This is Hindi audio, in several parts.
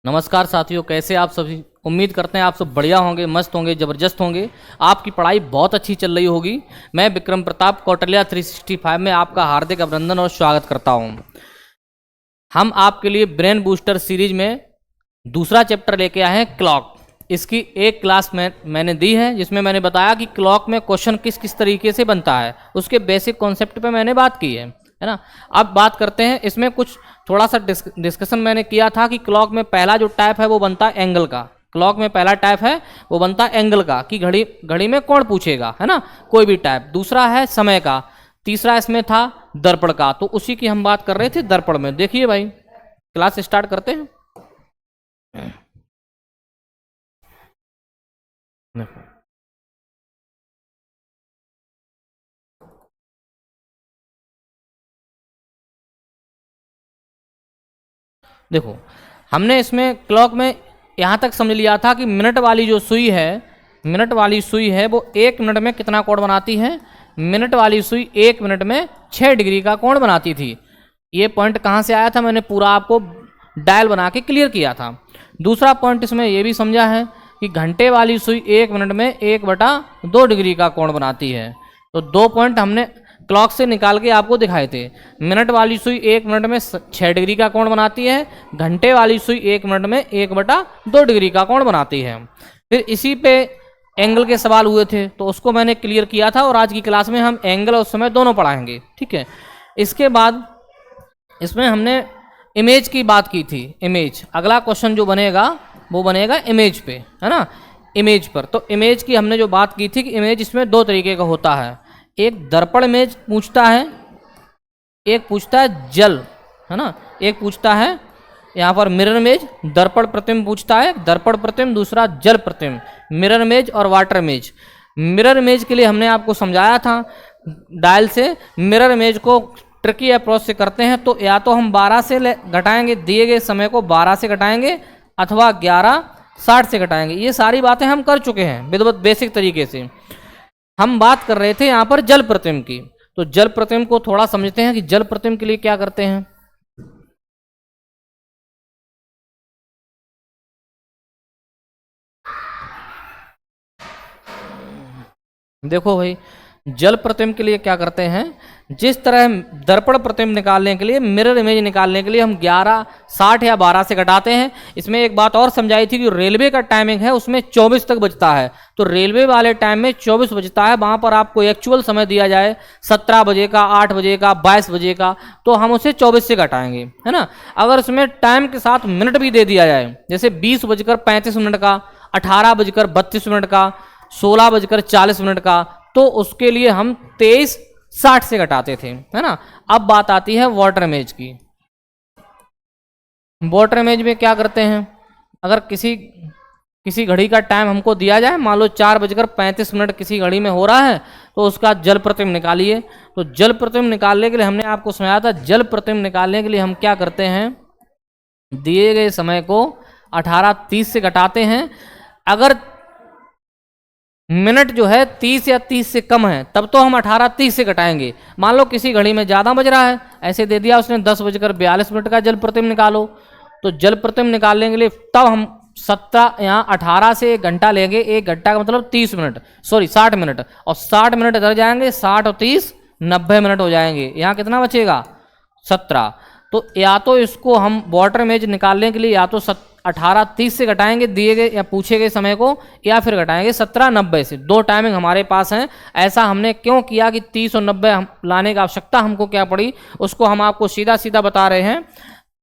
नमस्कार साथियों, कैसे आप सभी। उम्मीद करते हैं आप सब बढ़िया होंगे, मस्त होंगे, ज़बरदस्त होंगे। आपकी पढ़ाई बहुत अच्छी चल रही होगी। मैं विक्रम प्रताप कौटिल्या 365 में आपका हार्दिक अभिनंदन और स्वागत करता हूं। हम आपके लिए ब्रेन बूस्टर सीरीज में दूसरा चैप्टर लेके आए हैं, क्लॉक। इसकी एक क्लास मैंने दी है, जिसमें मैंने बताया कि क्लॉक में क्वेश्चन किस किस तरीके से बनता है, उसके बेसिक कॉन्सेप्ट पे मैंने बात की है ना। अब बात करते हैं, इसमें कुछ थोड़ा सा डिस्कशन मैंने किया था कि क्लॉक में पहला जो टाइप है वो बनता है एंगल का। क्लॉक में पहला टाइप है वो बनता है एंगल का, कि घड़ी में कौन पूछेगा, है ना, कोई भी टाइप। दूसरा है समय का। तीसरा इसमें था दर्पण का। तो उसी की हम बात कर रहे थे दर्पण में। देखिए भाई, क्लास स्टार्ट करते हैं। देखो, हमने इसमें क्लॉक में यहाँ तक समझ लिया था कि मिनट वाली जो सुई है वो 1 मिनट में कितना कोण बनाती है। मिनट वाली सुई 1 मिनट में 6 डिग्री का कोण बनाती थी। ये पॉइंट कहाँ से आया था, मैंने पूरा आपको डायल बना के क्लियर किया था। दूसरा पॉइंट इसमें ये भी समझा है कि घंटे वाली सुई 1 मिनट में 1/2 डिग्री का कोण बनाती है। तो 2 पॉइंट हमने क्लॉक से निकाल के आपको दिखाए थे। मिनट वाली सुई 1 मिनट में 6 डिग्री का कोण बनाती है, घंटे वाली सुई 1 मिनट में 1/2 डिग्री का कोण बनाती है। फिर इसी पे एंगल के सवाल हुए थे, तो उसको मैंने क्लियर किया था, और आज की क्लास में हम एंगल और समय दोनों पढ़ाएंगे, ठीक है। इसके बाद इसमें हमने इमेज की बात की थी। इमेज, अगला क्वेश्चन जो बनेगा वो बनेगा इमेज पे, है ना, इमेज पर। तो इमेज की हमने जो बात की थी कि इमेज इसमें 2 तरीके का होता है। एक दर्पण इमेज पूछता है, एक पूछता है जल, है ना। एक पूछता है यहाँ पर मिरर इमेज, दर्पण प्रतिबिंब पूछता है, दर्पण प्रतिबिंब, दूसरा जल प्रतिबिंब, मिरर इमेज और वाटर इमेज। मिरर इमेज के लिए हमने आपको समझाया था डायल से। मिरर इमेज को ट्रिकी अप्रोच से करते हैं, तो या तो हम 12 से घटाएंगे, दिए गए समय को 12 से घटाएंगे, अथवा 11:60 से घटाएंगे। ये सारी बातें हम कर चुके हैं विधिवत बेसिक तरीके से। हम बात कर रहे थे यहाँ पर जल प्रतिबिंब की। तो जल प्रतिबिंब को थोड़ा समझते हैं कि जल प्रतिबिंब के लिए क्या करते हैं। देखो भाई, जल प्रतिबिंब के लिए क्या करते हैं। जिस तरह दर्पण प्रतिबिंब निकालने के लिए, मिरर इमेज निकालने के लिए हम 11, 60 या 12 से घटाते हैं। इसमें एक बात और समझाई थी कि रेलवे का टाइमिंग है, उसमें 24 तक बजता है। तो रेलवे वाले टाइम में 24 बजता है, वहां पर आपको एक्चुअल समय दिया जाए 17 बजे का, 8 बजे का, 22 बजे का, तो हम उसे 24 से घटाएंगे, है ना। अगर उसमें टाइम के साथ मिनट भी दे दिया जाए, जैसे 20:35 का, 18:32 का, 16:40 का, तो उसके लिए हम 23:60 से घटाते थे, है ना। अब बात आती है वाटर इमेज की। वाटर इमेज में क्या करते हैं, अगर किसी घड़ी का टाइम हमको दिया जाए, मान लो 4:35 किसी घड़ी में हो रहा है, तो उसका जल प्रतिबिंब निकालिए। तो जल प्रतिबिंब निकालने के लिए हमने आपको समझाया था, जल प्रतिबिंब निकालने के लिए हम क्या करते हैं, दिए गए समय को 18:30 से घटाते हैं। अगर मिनट जो है 30 या 30 से कम है, तब तो हम 18:30 से घटाएंगे। मान लो किसी घड़ी में ज़्यादा बज रहा है, ऐसे दे दिया उसने 10:42 का जल प्रतिबिंब निकालो। तो जल प्रतिबिंब निकालने के लिए तब हम 17 यहाँ 18 से 1 घंटा लेंगे। 1 घंटा का मतलब 30 मिनट, सॉरी 60 मिनट, और 60 मिनट इधर जाएंगे, 60 और 30 90 मिनट हो जाएंगे। यहाँ कितना बचेगा, 17। तो या तो इसको हम वाटर इमेज निकालने के लिए या तो 18:30 से घटाएंगे दिए गए या पूछे गए समय को, या फिर घटाएंगे 17:90 से। 2 टाइमिंग हमारे पास हैं। ऐसा हमने क्यों किया कि 30 और 90 लाने की आवश्यकता हमको क्या पड़ी, उसको हम आपको सीधा सीधा बता रहे हैं।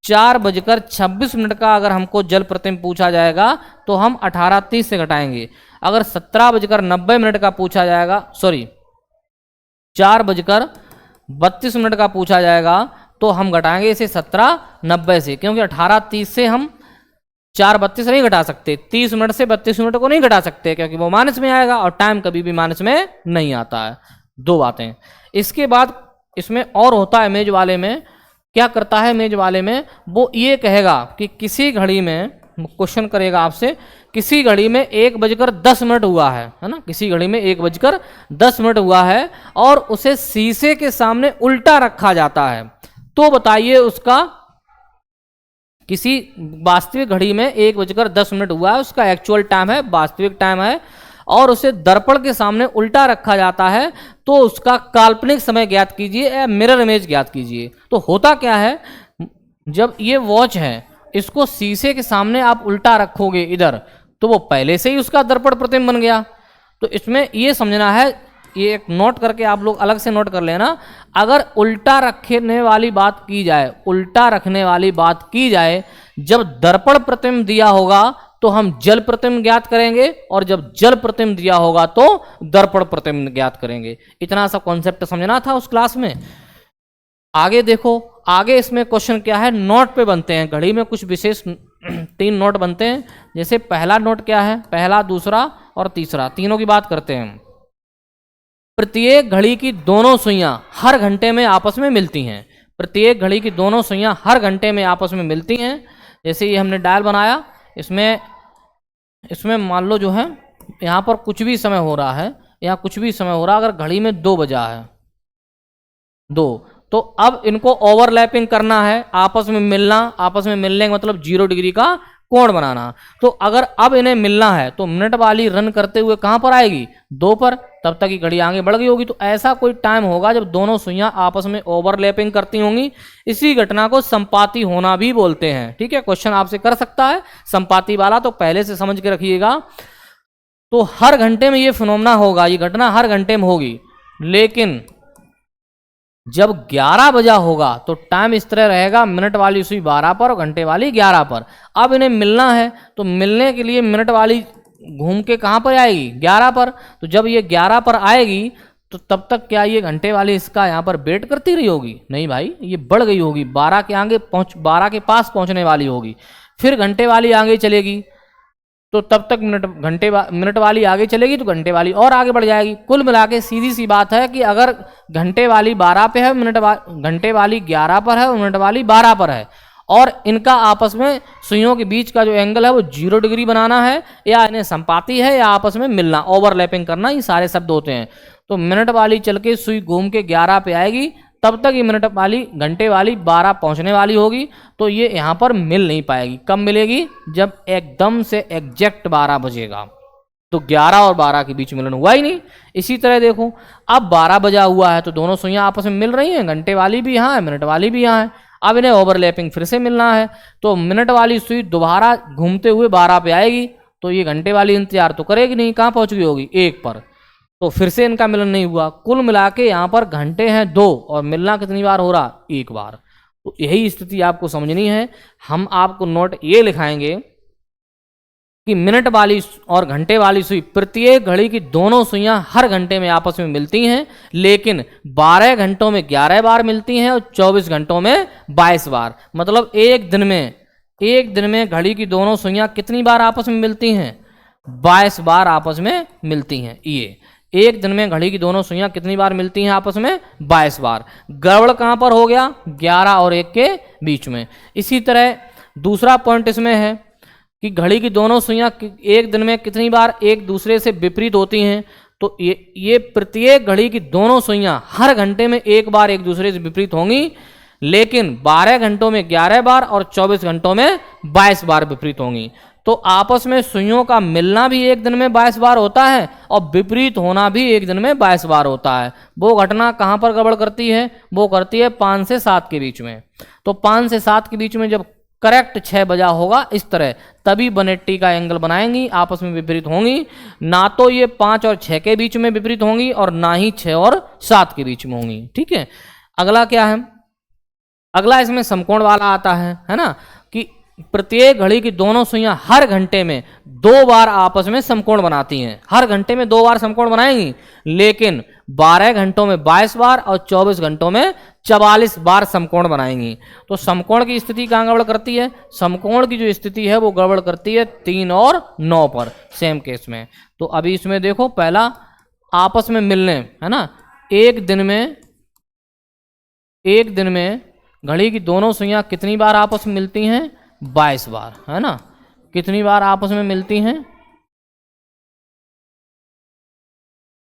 4:26 का अगर हमको जल प्रतिबिंब पूछा जाएगा, तो हम 18:30 से घटाएंगे। अगर 17:90 का पूछा जाएगा, सॉरी 4:32 का पूछा जाएगा, तो हम घटाएंगे इसे 17:90 से, क्योंकि 18:30 से हम 4:32 नहीं घटा सकते, 30 मिनट से 32 मिनट को नहीं घटा सकते, क्योंकि वो माइनस में आएगा, और टाइम कभी भी माइनस में नहीं आता है। 2 बातें। इसके बाद इसमें और होता है, इमेज वाले में क्या करता है, इमेज वाले में वो ये कहेगा कि किसी घड़ी में, क्वेश्चन करेगा आपसे, किसी घड़ी में 1:10 हुआ है ना, किसी घड़ी में 1:10 हुआ है, और उसे शीशे के सामने उल्टा रखा जाता है। तो बताइए उसका किसी वास्तविक घड़ी में 1:10 हुआ है, उसका एक्चुअल टाइम है, वास्तविक टाइम है, और उसे दर्पण के सामने उल्टा रखा जाता है, तो उसका काल्पनिक समय ज्ञात कीजिए या मिरर इमेज ज्ञात कीजिए। तो होता क्या है, जब ये वॉच है इसको शीशे के सामने आप उल्टा रखोगे इधर, तो वो पहले से ही उसका दर्पण प्रतिबिंब बन गया। तो इसमें ये समझना है, ये एक नोट करके आप लोग अलग से नोट कर लेना, अगर उल्टा रखने वाली बात की जाए, उल्टा रखने वाली बात की जाए, जब दर्पण प्रतिबिंब दिया होगा तो हम जल प्रतिबिंब ज्ञात करेंगे, और जब जल प्रतिबिंब दिया होगा तो दर्पण प्रतिबिंब ज्ञात करेंगे। इतना सा कॉन्सेप्ट समझना था उस क्लास में। आगे देखो, आगे इसमें क्वेश्चन क्या है, नोट पे बनते हैं। घड़ी में कुछ विशेष 3 नोट बनते हैं। जैसे पहला नोट क्या है, पहला, दूसरा और तीसरा, तीनों की बात करते हैं। प्रत्येक घड़ी की दोनों सुइयां हर घंटे में आपस में मिलती हैं। प्रत्येक घड़ी की दोनों सुइयां हर घंटे में आपस में मिलती हैं। जैसे ये हमने डायल बनाया, इसमें मान लो जो है यहाँ पर कुछ भी समय हो रहा है, यहाँ कुछ भी समय हो रहा है, अगर घड़ी में 2 बजा है, 2, तो अब इनको ओवरलैपिंग करना है, आपस में मिलना, आपस में मिलने का मतलब 0 डिग्री का कोण बनाना। तो अगर अब इन्हें मिलना है तो मिनट वाली रन करते हुए कहाँ पर आएगी, 2 पर, तब तक की घड़ी आगे बढ़ गई होगी। तो ऐसा कोई टाइम होगा जब दोनों सुइयां आपस में ओवरलैपिंग करती होंगी। इसी घटना को संपाती होना भी बोलते हैं। ठीक है, क्वेश्चन आपसे कर सकता है संपाती वाला, तो पहले से समझ के रखिएगा। तो हर घंटे में ये फिनोमेना होगा, ये घटना हर घंटे में होगी, लेकिन जब 11 बजा होगा तो टाइम इस तरह रहेगा, मिनट वाली सुई 12 पर और घंटे वाली 11 पर। अब इन्हें मिलना है, तो मिलने के लिए मिनट वाली घूम के कहाँ पर आएगी, 11 पर। तो जब ये 11 पर आएगी तो तब तक क्या ये घंटे वाली इसका यहाँ पर वेट करती रही होगी? नहीं भाई, ये बढ़ गई होगी, 12 के आगे 12 के पास पहुँचने वाली होगी। फिर घंटे वाली आगे चलेगी, तो तब तक मिनट वाली आगे चलेगी तो घंटे वाली और आगे बढ़ जाएगी। कुल मिला के सीधी सी बात है कि अगर घंटे वाली 12 पे है, घंटे वाली 11 पर है और मिनट वाली 12 पर है, और इनका आपस में सुइयों के बीच का जो एंगल है वो 0 डिग्री बनाना है, या इन्हें संपाती है, या आपस में मिलना, ओवरलैपिंग करना, ये सारे शब्द होते हैं। तो मिनट वाली चल के सुई घूम के 11 पे आएगी, तब तक ये घंटे वाली 12 पहुंचने वाली होगी, तो ये यहाँ पर मिल नहीं पाएगी। कब मिलेगी? जब एकदम से एग्जैक्ट 12 बजेगा। तो 11 और 12 के बीच मिलन हुआ ही नहीं। इसी तरह देखो, अब 12 बजा हुआ है तो दोनों सुइयां आपस में मिल रही हैं, घंटे वाली भी यहाँ है, मिनट वाली भी यहाँ है। अब इन्हें ओवरलैपिंग फिर से मिलना है, तो मिनट वाली सुई दोबारा घूमते हुए 12 पे आएगी, तो ये घंटे वाली इंतजार तो करेगी नहीं, कहाँ पहुँच गई होगी, 1 पर। तो फिर से इनका मिलन नहीं हुआ। कुल मिला के यहाँ पर घंटे हैं 2 और मिलना कितनी बार हो रहा, 1 बार। तो यही स्थिति आपको समझनी है। हम आपको नोट ये लिखाएंगे कि मिनट वाली और घंटे वाली सुई, प्रत्येक घड़ी की दोनों सुइयां हर घंटे में आपस में मिलती हैं, लेकिन 12 घंटों में 11 बार मिलती हैं और 24 घंटों में 22 बार। मतलब एक दिन में घड़ी की दोनों सुइयां कितनी बार आपस में मिलती हैं? 22 बार आपस में मिलती हैं। ये एक दिन में घड़ी की दोनों सुइयां कितनी बार मिलती हैं आपस में? 22 बार। गड़बड़ कहाँ पर हो गया? 11 और 1 के बीच में। इसी तरह दूसरा पॉइंट इसमें है कि घड़ी की दोनों सुइयां एक दिन में कितनी बार एक दूसरे से विपरीत होती हैं। तो ये प्रत्येक घड़ी की दोनों सुइयां हर घंटे में 1 बार एक दूसरे से विपरीत होंगी, लेकिन 12 घंटों में 11 बार और 24 घंटों में 22 बार विपरीत होंगी। तो आपस में सुइयों का मिलना भी एक दिन में 22 बार होता है और विपरीत होना भी एक दिन में 22 बार होता है। वो घटना कहाँ पर गड़बड़ करती है? वो करती है 5 से 7 के बीच में। तो 5 से 7 के बीच में जब करेक्ट 6 बजा होगा इस तरह, तभी 180 का एंगल बनाएंगी, आपस में विपरीत होंगी। ना तो ये 5 और 6 के बीच में विपरीत होंगी और ना ही 6 और 7 के बीच में होंगी। ठीक है, अगला क्या है? अगला इसमें समकोण वाला आता है ना, कि प्रत्येक घड़ी की दोनों सुइयां हर घंटे में 2 बार आपस में समकोण बनाती हैं। हर घंटे में 2 बार समकोण बनाएंगी, लेकिन 12 घंटों में 22 बार और 24 घंटों में 44 बार समकोण बनाएंगी। तो समकोण की स्थिति कहाँ गड़बड़ करती है? समकोण की जो स्थिति है वो गड़बड़ करती है 3 और 9 पर, सेम केस में। तो अभी इसमें देखो, पहला आपस में मिलने, है ना, एक दिन में घड़ी की दोनों सुइयां कितनी बार आपस में मिलती हैं? 22 बार, है ना। कितनी बार आपस में मिलती हैं?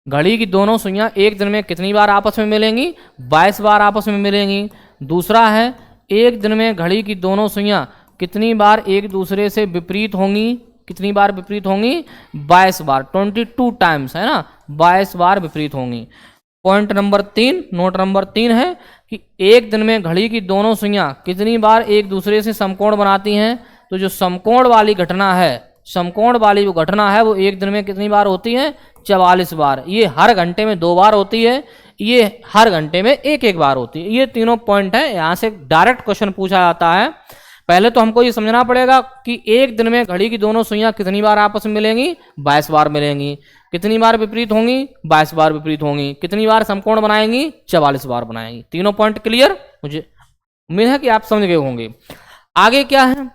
घड़ी की दोनों सुइयां एक दिन में कितनी बार आपस में मिलेंगी? 22 बार आपस में मिलेंगी। दूसरा है, एक दिन में घड़ी की दोनों सुइयां कितनी बार एक दूसरे से विपरीत होंगी, कितनी बार विपरीत होंगी, 22 बार, 22 टाइम्स, है ना, 22 बार विपरीत होंगी। पॉइंट नंबर 3, नोट नंबर 3 है कि एक दिन में घड़ी की दोनों सुइयां कितनी बार एक दूसरे से समकोण बनाती हैं। तो जो समकोण वाली घटना है, समकोण वाली जो घटना है वो एक दिन में कितनी बार होती है, 44 बार। ये हर घंटे में 2 बार होती है, ये हर घंटे में 1-1 बार होती है। ये तीनों पॉइंट है, यहाँ से डायरेक्ट क्वेश्चन पूछा जाता है। पहले तो हमको ये समझना पड़ेगा कि एक दिन में घड़ी की दोनों सुइयां कितनी बार आपस में मिलेंगी, 22 बार मिलेंगी। कितनी बार विपरीत होंगी, 22 बार विपरीत होंगी। कितनी बार समकोण बनाएंगी, 44 बार बनाएंगी। तीनों पॉइंट क्लियर, मुझे उम्मीद है कि आप समझ गए होंगे। आगे क्या है,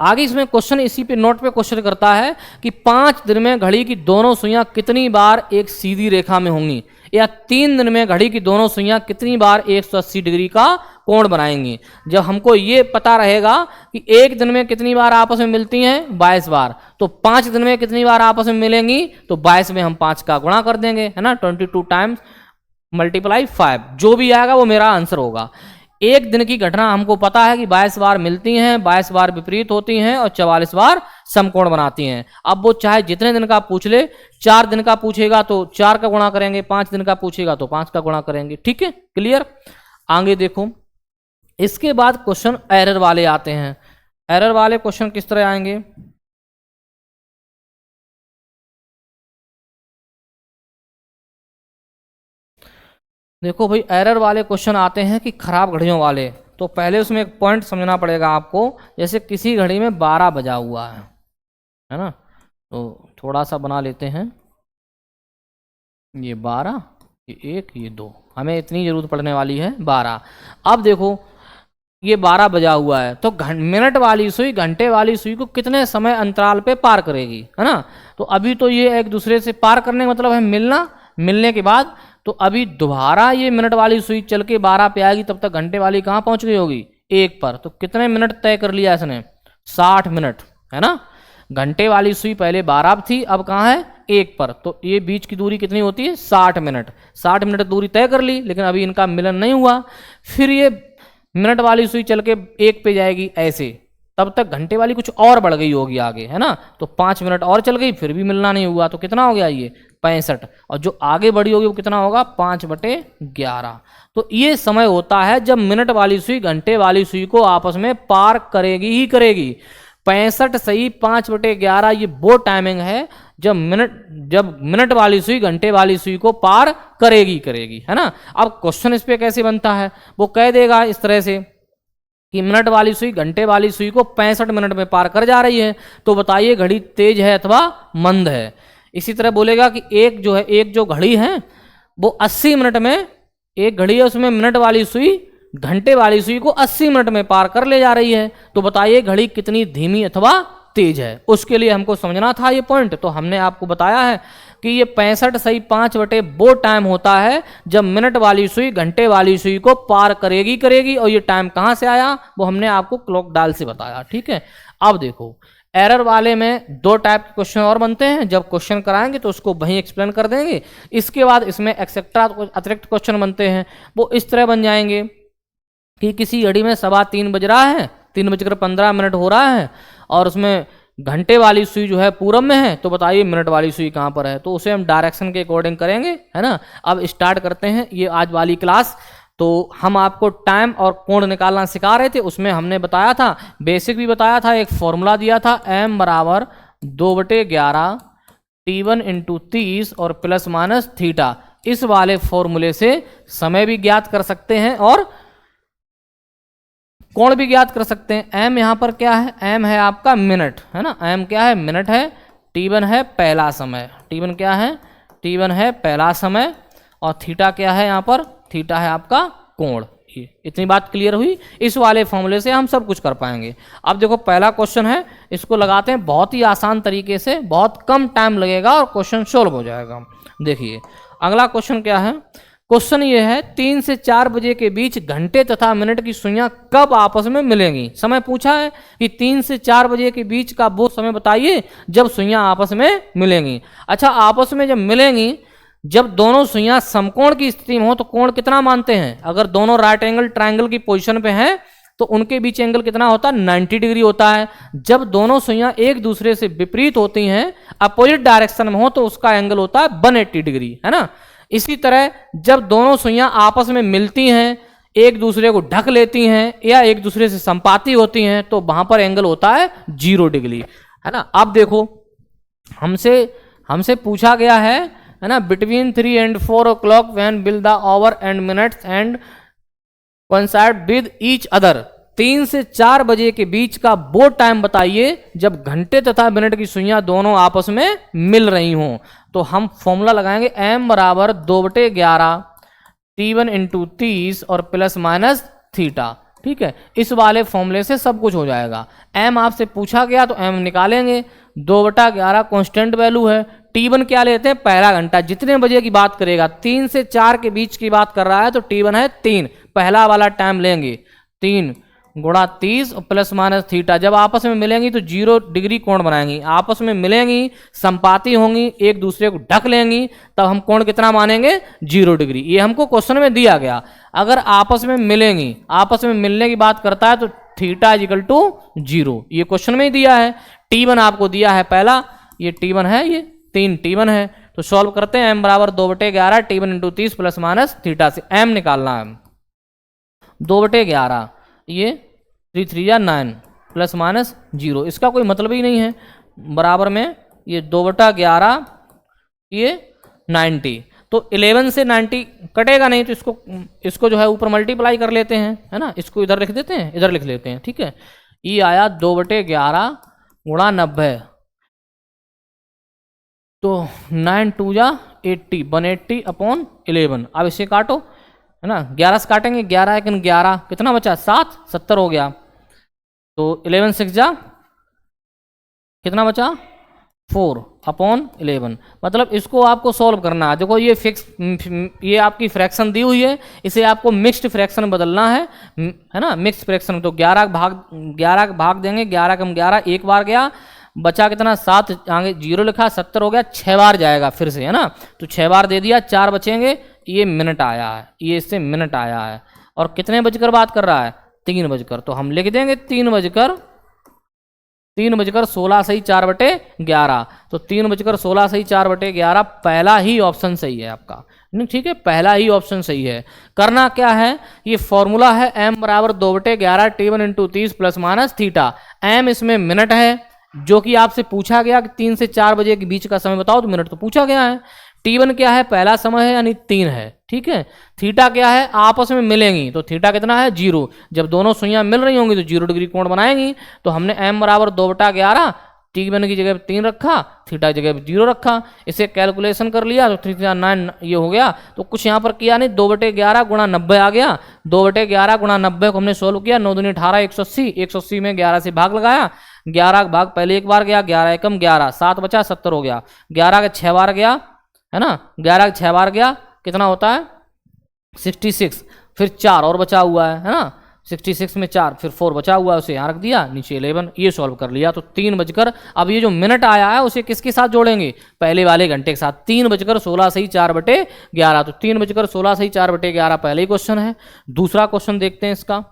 आगे इसमें क्वेश्चन इसी पे नोट पे क्वेश्चन करता है कि 5 दिन में घड़ी की दोनों सुइयां कितनी बार एक सीधी रेखा में होंगी, या 3 दिन में घड़ी की दोनों सुइयां कितनी बार 180 डिग्री का कोण बनाएंगी। जब हमको ये पता रहेगा कि एक दिन में कितनी बार आपस में मिलती हैं, 22 बार, तो 5 दिन में कितनी बार आपस में मिलेंगी, तो 22 में हम 5 का गुणा कर देंगे, है ना, 22 टाइम्स मल्टीप्लाई 5, जो भी आएगा वो मेरा आंसर होगा। एक दिन की घटना हमको पता है कि 22 बार मिलती हैं, 22 बार विपरीत होती हैं और 44 बार समकोण बनाती हैं। अब वो चाहे जितने दिन का पूछ ले, 4 दिन का पूछेगा तो 4 का गुणा करेंगे, 5 दिन का पूछेगा तो 5 का गुणा करेंगे। ठीक है, क्लियर। आगे देखो, इसके बाद क्वेश्चन एरर वाले आते हैं। एरर वाले क्वेश्चन किस तरह आएंगे, देखो भाई, एरर वाले क्वेश्चन आते हैं कि खराब घड़ियों वाले। तो पहले उसमें एक पॉइंट समझना पड़ेगा आपको। जैसे किसी घड़ी में 12 बजा हुआ है ना, तो थोड़ा सा बना लेते हैं, ये 12, ये 1, ये 2, हमें इतनी जरूरत पड़ने वाली है 12। अब देखो ये 12 बजा हुआ है, तो मिनट वाली सुई घंटे वाली सुई को कितने समय अंतराल पे पार करेगी, है ना। तो अभी तो ये एक दूसरे से पार करने का मतलब है मिलना, मिलने के बाद तो अभी दोबारा ये मिनट वाली सुई चल के 12 पे आएगी, तब तक घंटे वाली कहाँ पहुंच गई होगी, 1 पर। तो कितने मिनट तय कर लिया इसने, 60 मिनट, है ना। घंटे वाली सुई पहले 12 थी, अब कहाँ है, 1 पर। तो ये बीच की दूरी कितनी होती है, 60 मिनट। 60 मिनट दूरी तय कर ली, लेकिन अभी इनका मिलन नहीं हुआ। फिर ये मिनट वाली सुई चल के 1 पे जाएगी ऐसे, तब तक घंटे वाली कुछ और बढ़ गई होगी आगे, है ना। तो 5 मिनट और चल गई, फिर भी मिलना नहीं हुआ, तो कितना हो गया ये 65। और जो आगे बढ़ी होगी वो कितना होगा, 5/11। तो ये समय होता है जब मिनट वाली सुई घंटे वाली सुई को आपस में पार करेगी ही करेगी। 65 सही 5/11, ये वो टाइमिंग है जब मिनट वाली सुई घंटे वाली सुई को पार करेगी, है ना। अब क्वेश्चन इस पे कैसे बनता है, वो कह देगा इस तरह से कि मिनट वाली सुई घंटे वाली सुई को 65 मिनट में पार कर जा रही है, तो बताइए घड़ी तेज है अथवा मंद है। इसी तरह बोलेगा कि एक जो घड़ी है वो 80 मिनट में, एक घड़ी है उसमें मिनट वाली सुई घंटे वाली सुई को 80 मिनट में पार कर ले जा रही है, तो बताइए घड़ी कितनी धीमी अथवा तेज है। उसके लिए हमको समझना था ये पॉइंट, तो हमने आपको बताया है कि ये 65 सही 5 वो टाइम होता है जब मिनट वाली सुई घंटे वाली सुई को पार करेगी। और ये टाइम कहाँ से आया, वो हमने आपको क्लॉक डायल से बताया। ठीक है, अब देखो एरर वाले में 2 टाइप के क्वेश्चन और बनते हैं। जब क्वेश्चन कराएंगे तो उसको वहीं एक्सप्लेन कर देंगे। इसके बाद इसमें एक्सेट्रा अतिरिक्त क्वेश्चन बनते हैं, वो इस तरह बन जाएंगे कि किसी घड़ी में 3:15 बज रहा है, 3:15 हो रहा है, और उसमें घंटे वाली सुई जो है पूरब में है, तो बताइए मिनट वाली सुई कहाँ पर है। तो उसे हम डायरेक्शन के अकॉर्डिंग करेंगे, है ना। अब स्टार्ट करते हैं ये आज वाली क्लास। तो हम आपको टाइम और कोण निकालना सिखा रहे थे, उसमें हमने बताया था, बेसिक भी बताया था, एक फॉर्मूला दिया था, m = 2/11 T1 × 30 और प्लस थीटा। इस वाले फॉर्मूले से समय भी ज्ञात कर सकते हैं और कोण भी ज्ञात कर सकते हैं। m यहाँ पर क्या है, m है आपका मिनट, है ना। m क्या है, मिनट है। T1 है पहला समय, T1 क्या है, T1 है पहला समय, और थीटा क्या है यहाँ पर, थीटा है आपका कोण। इतनी बात क्लियर हुई। इस वाले फॉर्मूले से हम सब कुछ कर पाएंगे। अब देखो पहला क्वेश्चन है, इसको लगाते हैं बहुत ही आसान तरीके से, बहुत कम टाइम लगेगा और क्वेश्चन सॉल्व हो जाएगा। देखिए अगला क्वेश्चन क्या है, क्वेश्चन ये है 3 से 4 बजे के बीच घंटे तथा मिनट की सुइयां कब आपस में मिलेंगी। समय पूछा है कि 3 से 4 बजे के बीच का वो समय बताइए जब सुइयां आपस में मिलेंगी। अच्छा, आपस में जब मिलेंगी, जब दोनों सुइयां समकोण की स्थिति में हो तो कोण कितना मानते हैं। अगर दोनों राइट एंगल ट्रायंगल की पोजीशन पे हैं तो उनके बीच एंगल कितना होता है, 90 डिग्री होता है। जब दोनों सुइयां एक दूसरे से विपरीत होती हैं, अपोजिट डायरेक्शन में हो, तो उसका एंगल होता है 180 डिग्री, है ना। इसी तरह जब दोनों सुइयां आपस में मिलती हैं, एक दूसरे को ढक लेती हैं या एक दूसरे से संपाती होती हैं, तो वहां पर एंगल होता है 0 डिग्री, है ना। अब देखो हमसे पूछा गया है ना, between 3 and 4 o'clock when will the hour and minutes and coincide with each other. 3 से 4 बजे के बीच का वो टाइम बताइए जब घंटे तथा मिनट की सुइयां दोनों आपस में मिल रही हों। तो हम फॉर्मूला लगाएंगे m बराबर 2/11 T1 इंटू 30 और प्लस माइनस थीटा, ठीक है। इस वाले फॉर्मूले से सब कुछ हो जाएगा। m आपसे पूछा गया तो m निकालेंगे, 2/11 कांस्टेंट वैल्यू है। T1 क्या लेते हैं, पहला घंटा, जितने बजे की बात करेगा, 3 से 4 के बीच की बात कर रहा है तो T1 है 3, पहला वाला टाइम लेंगे, 3 गुणा 30 और प्लस माइनस थीटा। जब आपस में मिलेंगी तो 0 डिग्री कोण बनाएंगी, आपस में मिलेंगी, संपाती होंगी, एक दूसरे को ढक लेंगी, तब हम कोण कितना मानेंगे, 0 डिग्री। ये हमको क्वेश्चन में दिया गया। अगर आपस में मिलेंगी, आपस में मिलने की बात करता है तो थीटा इजिकल टू 0, ये क्वेश्चन में ही दिया है। T1 आपको दिया है पहला, ये T1 है, ये 3 T1 है। तो सॉल्व करते हैं, m बराबर 2/11 T1 into 30 plus minus theta से m निकालना है। 2/11 ये 3 3 या 9 प्लस माइनस 0, इसका कोई मतलब ही नहीं है। बराबर में ये 2/11 ये 90, तो 11 से 90 कटेगा नहीं, तो इसको जो है ऊपर मल्टीप्लाई कर लेते हैं, है ना। इसको इधर लिख देते हैं, इधर लिख लेते हैं, ठीक है। ये आया 2/11 गुणा 90, तो 9 2 जा 80, 180 अपॉन 11। अब इसे काटो, है ना, 11 से काटेंगे, 11 1 11, कितना बचा, 7, 70 हो गया। तो 11 6 जा कितना बचा, 4 अपॉन 11। मतलब इसको आपको सॉल्व करना है। देखो ये आपकी फ्रैक्शन दी हुई है, इसे आपको मिक्स्ड फ्रैक्शन बदलना है ना, मिक्स्ड फ्रैक्शन। तो 11 का भाग देंगे, 11 कम 11 एक बार गया, बचा कितना, 7, आगे 0 लिखा, 70 हो गया, 6 बार जाएगा फिर से, है ना। तो 6 बार दे दिया, 4 बचेंगे, ये मिनट आया है, ये इससे मिनट आया है। और कितने बजकर बात कर रहा है, 3 बजकर। तो हम लिख देंगे 3 बजकर 16 सही 4/11। तो 3 बजकर 16 सही 4/11, पहला ही ऑप्शन सही है आपका, नहीं, ठीक है, पहला ही ऑप्शन सही है। करना क्या है, ये फॉर्मूला है m बराबर 2/11 T1 into 30 plus minus theta. m इसमें मिनट है, जो कि आपसे पूछा गया कि 3 से 4 बजे के बीच का समय बताओ, तो मिनट तो पूछा गया है। T1 क्या है, पहला समय है यानी 3 है, ठीक है। थीटा क्या है, आपस में मिलेंगी, तो थीटा कितना है, 0। जब दोनों सुइयां मिल रही होंगी तो 0 डिग्री कोण बनाएंगी। तो हमने m बराबर 2/11 T1 की जगह 3 रखा, थीटा की जगह 0 रखा, इसे कैलकुलेशन कर लिया तो 3 9 ये हो गया। तो कुछ यहाँ पर किया नहीं, 2/11 गुणा 90 आ गया, 2/11 गुणा 90 को हमने सोल्व किया, 9 दूनी 18 180, 180 में 11 से भाग लगाया, 11 का भाग पहले एक बार गया, 11 एकम 11, 7 बचा, 70 हो गया। 11 का 6 बार गया, है ना, 11 का 6 बार गया, कितना होता है 66, फिर 4 और बचा हुआ है ना, 66 में 4, फिर 4 बचा हुआ है, उसे यहाँ रख दिया, नीचे 11, ये सॉल्व कर लिया। तो 3 बजकर, अब ये जो मिनट आया है उसे किसके साथ जोड़ेंगे, पहले वाले घंटे के साथ। 3 बजकर 16 सही 4/11, तो 3 बजकर 16 सही 4/11 पहले ही क्वेश्चन है। दूसरा क्वेश्चन देखते हैं इसका।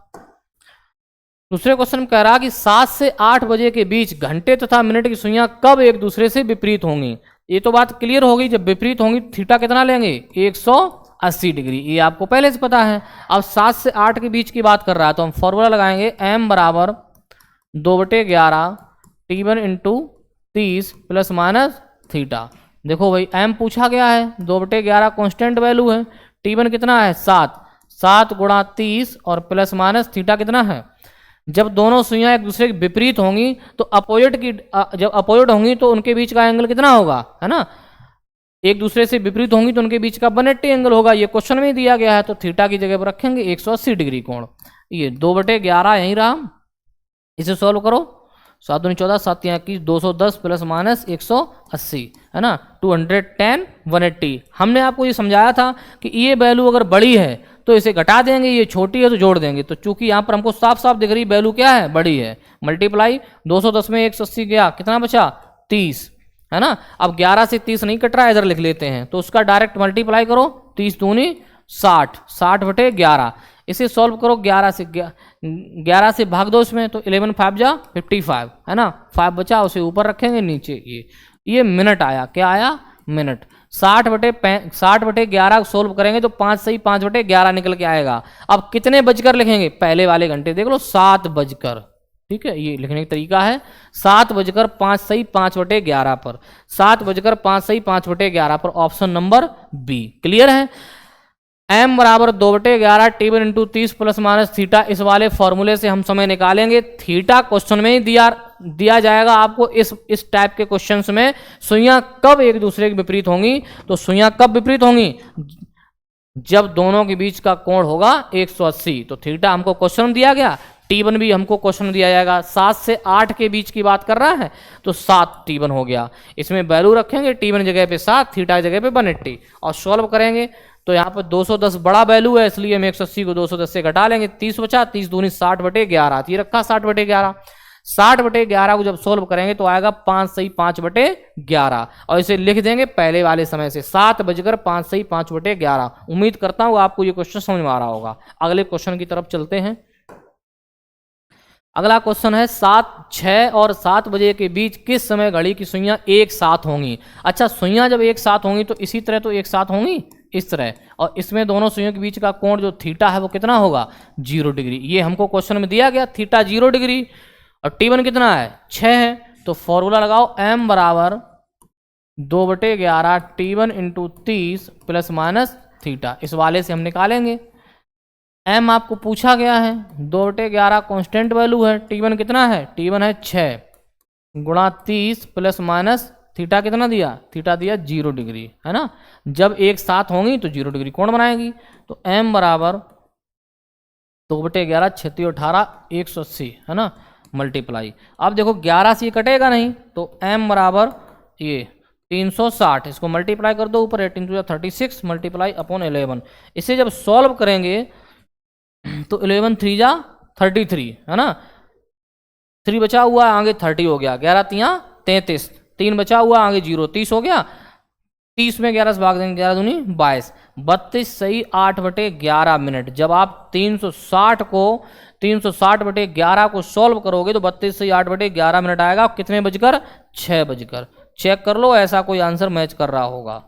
दूसरे क्वेश्चन में कह रहा कि 7 से 8 बजे के बीच घंटे तथा मिनट की सुइयां कब एक दूसरे से विपरीत होंगी। ये तो बात क्लियर हो गई, जब विपरीत होंगी थीटा कितना लेंगे, 180 डिग्री, ये आपको पहले से पता है। अब 7 से 8 के बीच की बात कर रहा है, तो हम फॉर्मूला लगाएंगे m बराबर 2/11 T1 into 30 plus minus theta. देखो भाई m पूछा गया है, 2/11 कॉन्स्टेंट वैल्यू है, T1 कितना है 7 गुणा 30 और प्लस माइनस थीटा कितना है। जब दोनों सुइयां एक दूसरे के विपरीत होंगी तो जब अपोजिट होंगी तो उनके बीच का एंगल कितना होगा, है ना, एक दूसरे से विपरीत होंगी तो उनके बीच का 180 एंगल होगा, ये क्वेश्चन में दिया गया है। तो थीटा की जगह पर रखेंगे 180 डिग्री कोण। ये 2/11 यहीं रहा, इसे सॉल्व करो, 7 दूनी 14 7 21 210 प्लस माइनस 180, है ना, 210 180। हमने आपको ये समझाया था कि ये वैल्यू अगर बड़ी है तो इसे घटा देंगे, ये छोटी है तो जोड़ देंगे। तो चूंकि यहाँ पर हमको साफ साफ दिख रही वैल्यू क्या है, बड़ी है, मल्टीप्लाई 210 में 180 गया, कितना बचा 30, है ना। अब 11 से 30 नहीं कट रहा है, इधर लिख लेते हैं, तो उसका डायरेक्ट मल्टीप्लाई करो, 30 दूनी 60, 60/11। इसे सॉल्व करो 11 से भाग दो इसमें, तो 11 5 जा 55 है ना, 5 बचा उसे ऊपर रखेंगे, नीचे ये मिनट आया, क्या आया मिनट। 60/11 सोल्व करेंगे तो 5 सही 5/11 निकल के आएगा। अब कितने बजकर लिखेंगे, पहले वाले घंटे देख लो 7 बजकर, ठीक है, ये लिखने का तरीका है 7 बजकर 5 सही 5/11 पर, 7 बजकर 5 सही 5/11 पर, ऑप्शन नंबर बी। क्लियर है। m बराबर 2/11 T1 into 30 plus minus theta, इस वाले फॉर्मूले से हम समय निकालेंगे। थीटा क्वेश्चन में ही दिया जाएगा आपको। इस टाइप के क्वेश्चंस में सुइयां कब एक दूसरे के विपरीत होंगी, तो सुइयां कब विपरीत होंगी, जब दोनों के बीच का कोण होगा 180। तो थीटा हमको क्वेश्चन दिया गया, T1 भी हमको क्वेश्चन दिया जाएगा। 7 से 8 के बीच की बात कर रहा है तो 7 T1 हो गया। इसमें वैल्यू रखेंगे, T1 जगह पे 7, थीटा जगह पे 180 और सॉल्व करेंगे। तो यहाँ पर 210 बड़ा वैल्यू है, इसलिए हम 180 को 210 से घटा लेंगे, 30 बचा, 30 दूनी 60/11, ये रखा 60/11। 60/11 को जब सोल्व करेंगे तो आएगा 5 सही 5/11 और इसे लिख देंगे पहले वाले समय से 7 बजकर 5 सही 5/11। उम्मीद करता हूं आपको ये क्वेश्चन समझ में आ रहा होगा। अगले क्वेश्चन की तरफ चलते हैं। अगला क्वेश्चन है 6 और 7 बजे के बीच किस समय घड़ी की सुइयां एक साथ होंगी। अच्छा, सुइयां जब एक साथ होंगी तो इसी तरह तो एक साथ होंगी, इस तरह, और इसमें दोनों सुइयों के बीच का कोण जो थीटा है वो कितना होगा 0 डिग्री। ये हमको क्वेश्चन में दिया गया, थीटा 0 डिग्री और T1 कितना है 6 है। तो फॉर्मूला लगाओ, m बराबर 2/11 T1 into 30 plus minus theta, इस वाले से हम निकालेंगे। m आपको पूछा गया है, 2/11 कांस्टेंट वैल्यू है, T1 कितना है, T1 है 6 गुणा 30 प्लस माइनस थीटा कितना दिया, थीटा दिया 0 डिग्री, है ना। जब एक साथ होंगी तो 0 डिग्री कोण बनाएगी। तो m बराबर 2/11 36 18 180, है ना, मल्टीप्लाई। अब देखो 11 से ये कटेगा नहीं, तो m बराबर ये 360, इसको मल्टीप्लाई कर दो, ऊपर 18 to 36 मल्टीप्लाई अपॉन 11। इसे जब सॉल्व करेंगे तो 11 3 जा 33, है ना, 3 बचा हुआ आगे 30 हो गया, 11 3 33, 3 बचा हुआ आगे 0 30 हो गया, 30 में 11 से भाग देंगे, 11 दूनी 22, 32 सही 8/11 मिनट। जब आप 360/11 को सॉल्व करोगे तो 32 सही 8/11 मिनट आएगा। कितने बजकर 6 बजकर, चेक कर लो, ऐसा कोई आंसर मैच कर रहा होगा।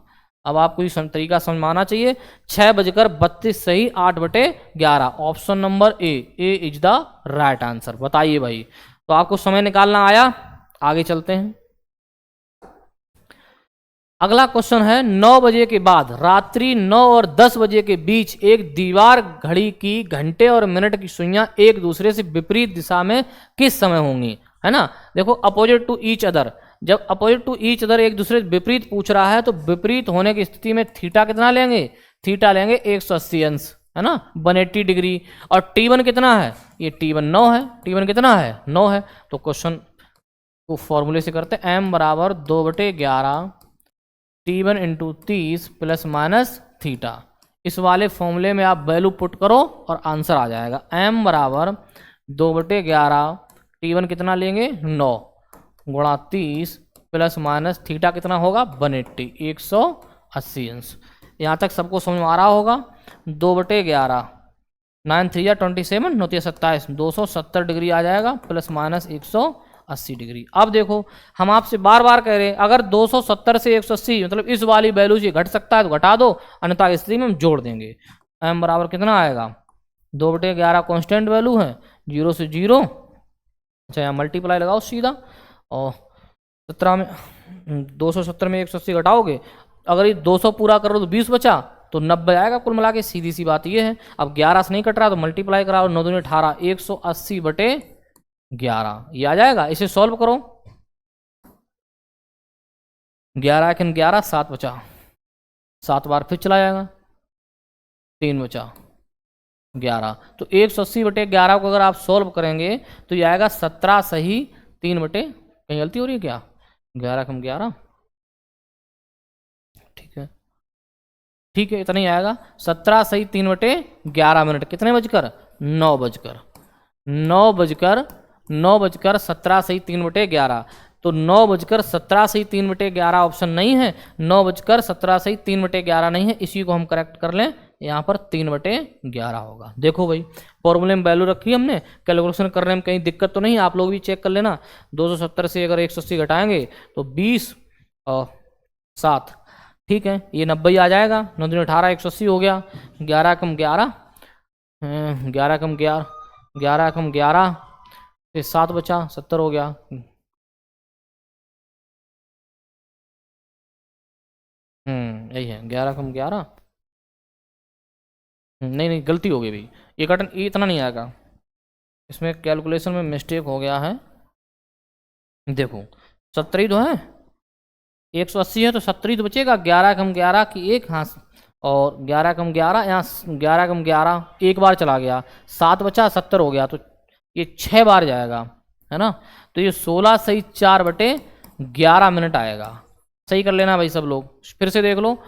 अब आपको ये तरीका समझ में आना चाहिए। 6 बजकर 32 सही 8/11, option number A is the right answer. बताइए भाई, तो आपको समय निकालना आया। आगे चलते हैं। अगला क्वेश्चन है 9 बजे के बाद रात्रि 9 और 10 बजे के बीच एक दीवार घड़ी की घंटे और मिनट की सुइयां एक दूसरे से विपरीत दिशा में किस समय होंगी, है ना। देखो, अपोजिट टू ईच अदर, जब अपोजिट टू ईच अदर एक दूसरे से विपरीत पूछ रहा है तो विपरीत होने की स्थिति में थीटा कितना लेंगे, थीटा लेंगे 180 अंश, है ना, 180 डिग्री। और T1 कितना है, ये T1 9 है, T1 कितना है 9 है। तो क्वेश्चन को फॉर्मूले से करते हैं, m बराबर 2/11 T1 into 30 plus minus theta. इस वाले फॉर्मूले में आप वैल्यू पुट करो और आंसर आ जाएगा। m बराबर 2/11 T1 कितना लेंगे 9 गुणा 30 प्लस माइनस थीटा कितना होगा 180 180 अंश। यहाँ तक सबको समझ में आ रहा होगा। 2/11 9 3 27 9 27 270 डिग्री आ जाएगा प्लस माइनस 180 डिग्री। अब देखो, हम आपसे बार बार कह रहे हैं अगर 270 से 180 मतलब इस वाली वैल्यू से घट सकता है तो घटा दो, अन्यथा स्थिति में हम जोड़ देंगे। m बराबर कितना आएगा 2/11 कांस्टेंट वैल्यू है, 0 से 0, अच्छा यहाँ मल्टीप्लाई लगाओ सीधा, और 17 में 270 में 180 घटाओगे, अगर ये 200 पूरा करो तो 20 बचा तो 90 आएगा कुल मिला के। सीधी सी बात ये है। अब 11 से नहीं कट रहा तो मल्टीप्लाई कराओ, 9 दूनी 18 180/11 ये आ जाएगा। इसे सॉल्व करो, 11 1 11 7 बचा, 7 बार फिर चला जाएगा, 3 बचा 11। तो 180/11 को अगर आप सॉल्व करेंगे तो ये आएगा 17 सही 3 बटे, कहीं गलती हो रही है क्या, 11 कम 11, ठीक है इतना ही आएगा। 17 सही 3/11 मिनट, कितने बजकर 9 बजकर 17 सही 3/11। तो 9 बजकर 17 सही 3/11 ऑप्शन नहीं है, 9 बजकर 17 सही 3/11 नहीं है। इसी को हम करेक्ट कर लें यहाँ पर 3/11 होगा। देखो भाई फॉर्मूले में वैल्यू रखी हमने, कैलकुलेशन करने में कहीं दिक्कत तो नहीं, आप लोग भी चेक कर लेना। 270 से अगर 180 घटाएंगे तो 20 और 7, ठीक है, ये 90 आ जाएगा। 9 दूनी 18, 180 हो गया। 11 कम 11, 11 कम 11, 11 कम 11 फिर 7 बचा, 70 हो गया। यही है 11 कम 11। नहीं नहीं गलती हो गई भाई, ये कटन इतना नहीं आएगा, इसमें कैलकुलेशन में मिस्टेक हो गया है। देखो 70 ही तो है, 180 है तो 70 तो बचेगा। 11 कम 11 की एक, हाँ, और 11 कम 11 यहाँ 11 कम 11 एक बार चला गया, 7 बचा, 70 हो गया। तो ये 6 बार जाएगा, है ना। तो ये 16 सही 4/11 मिनट आएगा। सही कर लेना भाई सब लोग, फिर से देख लो।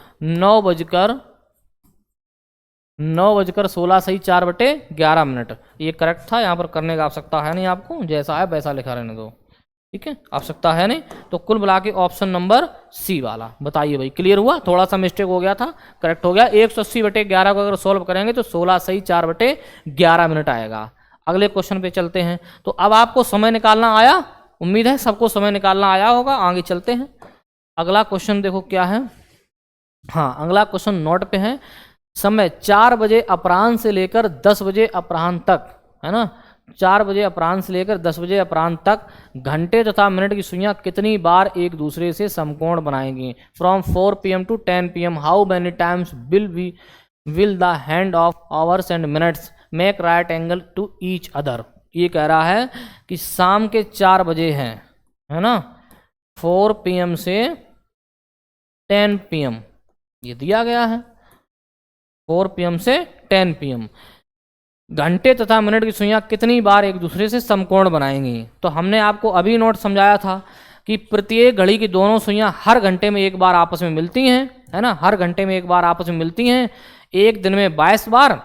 9:16 सही 4/11 मिनट, ये करेक्ट था। यहाँ पर करने का आवश्यकता है नहीं आपको, जैसा है वैसा लिखा रहने दो, ठीक है, आवश्यकता है नहीं। तो कुल मिला के ऑप्शन नंबर सी वाला। बताइए भाई क्लियर हुआ? थोड़ा सा मिस्टेक हो गया था, करेक्ट हो गया। 180/11 को अगर सॉल्व करेंगे तो 16 सही 4/11 मिनट आएगा। अगले क्वेश्चन पे चलते हैं। तो अब आपको समय निकालना आया, उम्मीद है सबको समय निकालना आया होगा। आगे चलते हैं, अगला क्वेश्चन देखो क्या है। हाँ, अगला क्वेश्चन नोट पे है। समय 4 बजे अपराह्न से लेकर 10 बजे अपराह्न तक, है ना, 4 बजे अपराह्न से लेकर 10 बजे अपराह्न तक घंटे तथा मिनट की सुइयां कितनी बार एक दूसरे से समकोण बनाएंगी? From 4 PM to 10 PM how many times will the hand of hours and minutes make right angle to each other? ये कह रहा है कि शाम के 4 बजे हैं, है ना, 4 PM से 10 PM ये दिया गया है। 4 PM से 10 PM घंटे तथा मिनट की सुइयां कितनी बार एक दूसरे से समकोण बनाएंगी? तो हमने आपको अभी नोट समझाया था कि प्रत्येक घड़ी की दोनों सुइयां हर घंटे में एक बार आपस में मिलती हैं, है ना, हर घंटे में एक बार आपस में मिलती हैं। एक दिन में 22 बार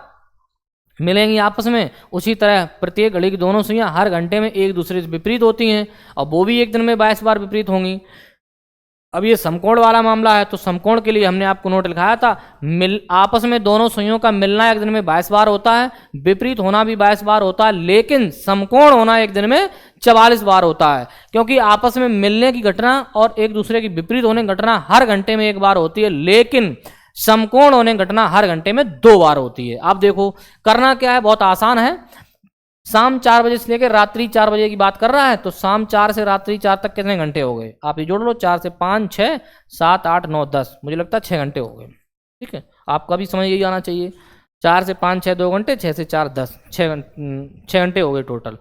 मिलेंगी आपस में। उसी तरह प्रत्येक घड़ी की दोनों सुइयां हर घंटे में एक दूसरे से विपरीत होती हैं, और वो भी एक दिन में 22 बार विपरीत होंगी। अब ये समकोण वाला मामला है, तो समकोण के लिए हमने आपको नोट लिखाया था, आपस में दोनों सुइयों का मिलना एक दिन में 22 बार होता है, विपरीत होना भी 22 बार होता है, लेकिन समकोण होना एक दिन में 44 बार होता है। क्योंकि आपस में मिलने की घटना और एक दूसरे की विपरीत होने की घटना हर घंटे में एक बार होती है, लेकिन समकोण होने की घटना हर घंटे में 2 बार होती है। आप देखो करना क्या है, बहुत आसान है। शाम 4 बजे से लेकर रात्रि 4 बजे की बात कर रहा है, तो शाम 4 से रात्रि 4 तक कितने घंटे हो गए? आप ये जोड़ लो, 4 से 5, 6, 7, 8, 9, 10, मुझे लगता है 6 घंटे हो गए, ठीक है। आपका भी समझ यही आना चाहिए। 4 से 5, 6 2 घंटे, 6 से 4 10, 6 घंटे हो गए टोटल।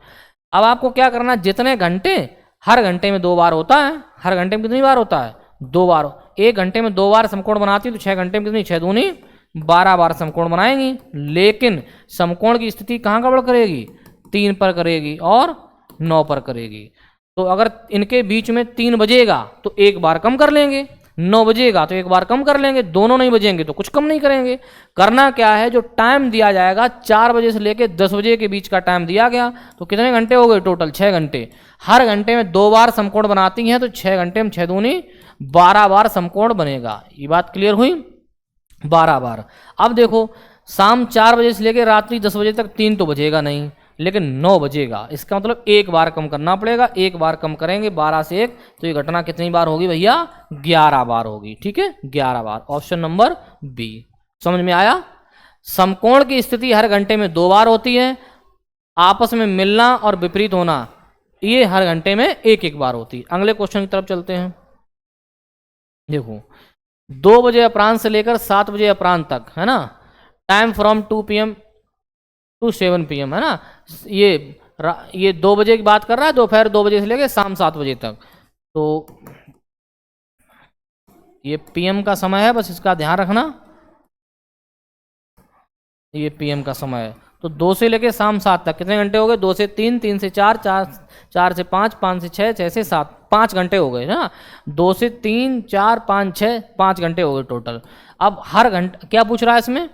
अब आपको क्या करना, जितने घंटे हर घंटे में 2 बार होता है, हर घंटे में कितनी बार होता है? 2 बार। एक घंटे में 2 बार समकोण बनाती है, तो 6 घंटे में कितनी? 6 दूनी 12 बार समकोण बनाएंगी। लेकिन समकोण की स्थिति कहाँ गड़बड़ करेगी? 3 पर करेगी और 9 पर करेगी। तो अगर इनके बीच में 3 बजेगा तो एक बार कम कर लेंगे, 9 बजेगा तो एक बार कम कर लेंगे, दोनों नहीं बजेंगे तो कुछ कम नहीं करेंगे। करना क्या है, जो टाइम दिया जाएगा 4 बजे से लेकर 10 बजे के बीच का टाइम दिया गया, तो कितने घंटे हो गए टोटल? 6 घंटे। हर घंटे में 2 बार समकोण बनाती हैं, तो 6 घंटे में 6 दूनी 12 बार समकोण बनेगा। ये बात क्लियर हुई? 12 बार। अब देखो शाम 4 बजे से लेकर रात्रि 10 बजे तक 3 तो बजेगा नहीं, लेकिन 9 बजेगा। इसका मतलब एक बार कम करना पड़ेगा। एक बार कम करेंगे 12 से 1, तो ये घटना कितनी बार होगी भैया? 11 बार होगी, ठीक है, 11 बार। Option number B. समझ में आया? समकोण की स्थिति हर घंटे में 2 बार होती है, आपस में मिलना और विपरीत होना ये हर घंटे में एक बार होती है। अगले क्वेश्चन की तरफ चलते हैं। देखो 2 बजे अपराह्न से लेकर 7 बजे अपराह्न तक, है ना, time from 2 PM to 7 PM, है ना। ये 2 बजे की बात कर रहा है, दोपहर 2 बजे से लेकर शाम 7 बजे तक। तो ये PM का समय है, बस इसका ध्यान रखना, ये PM का समय है। तो 2 से लेकर शाम 7 तक कितने घंटे हो गए? 2 से 3, 3 से 4, 4 से 5, 5 से 6, 6 से 7, 5 घंटे हो गए ना। 2 से 3, 4, 5, 6, 5 घंटे हो गए टोटल। अब हर घंटे क्या पूछ रहा है इसमें?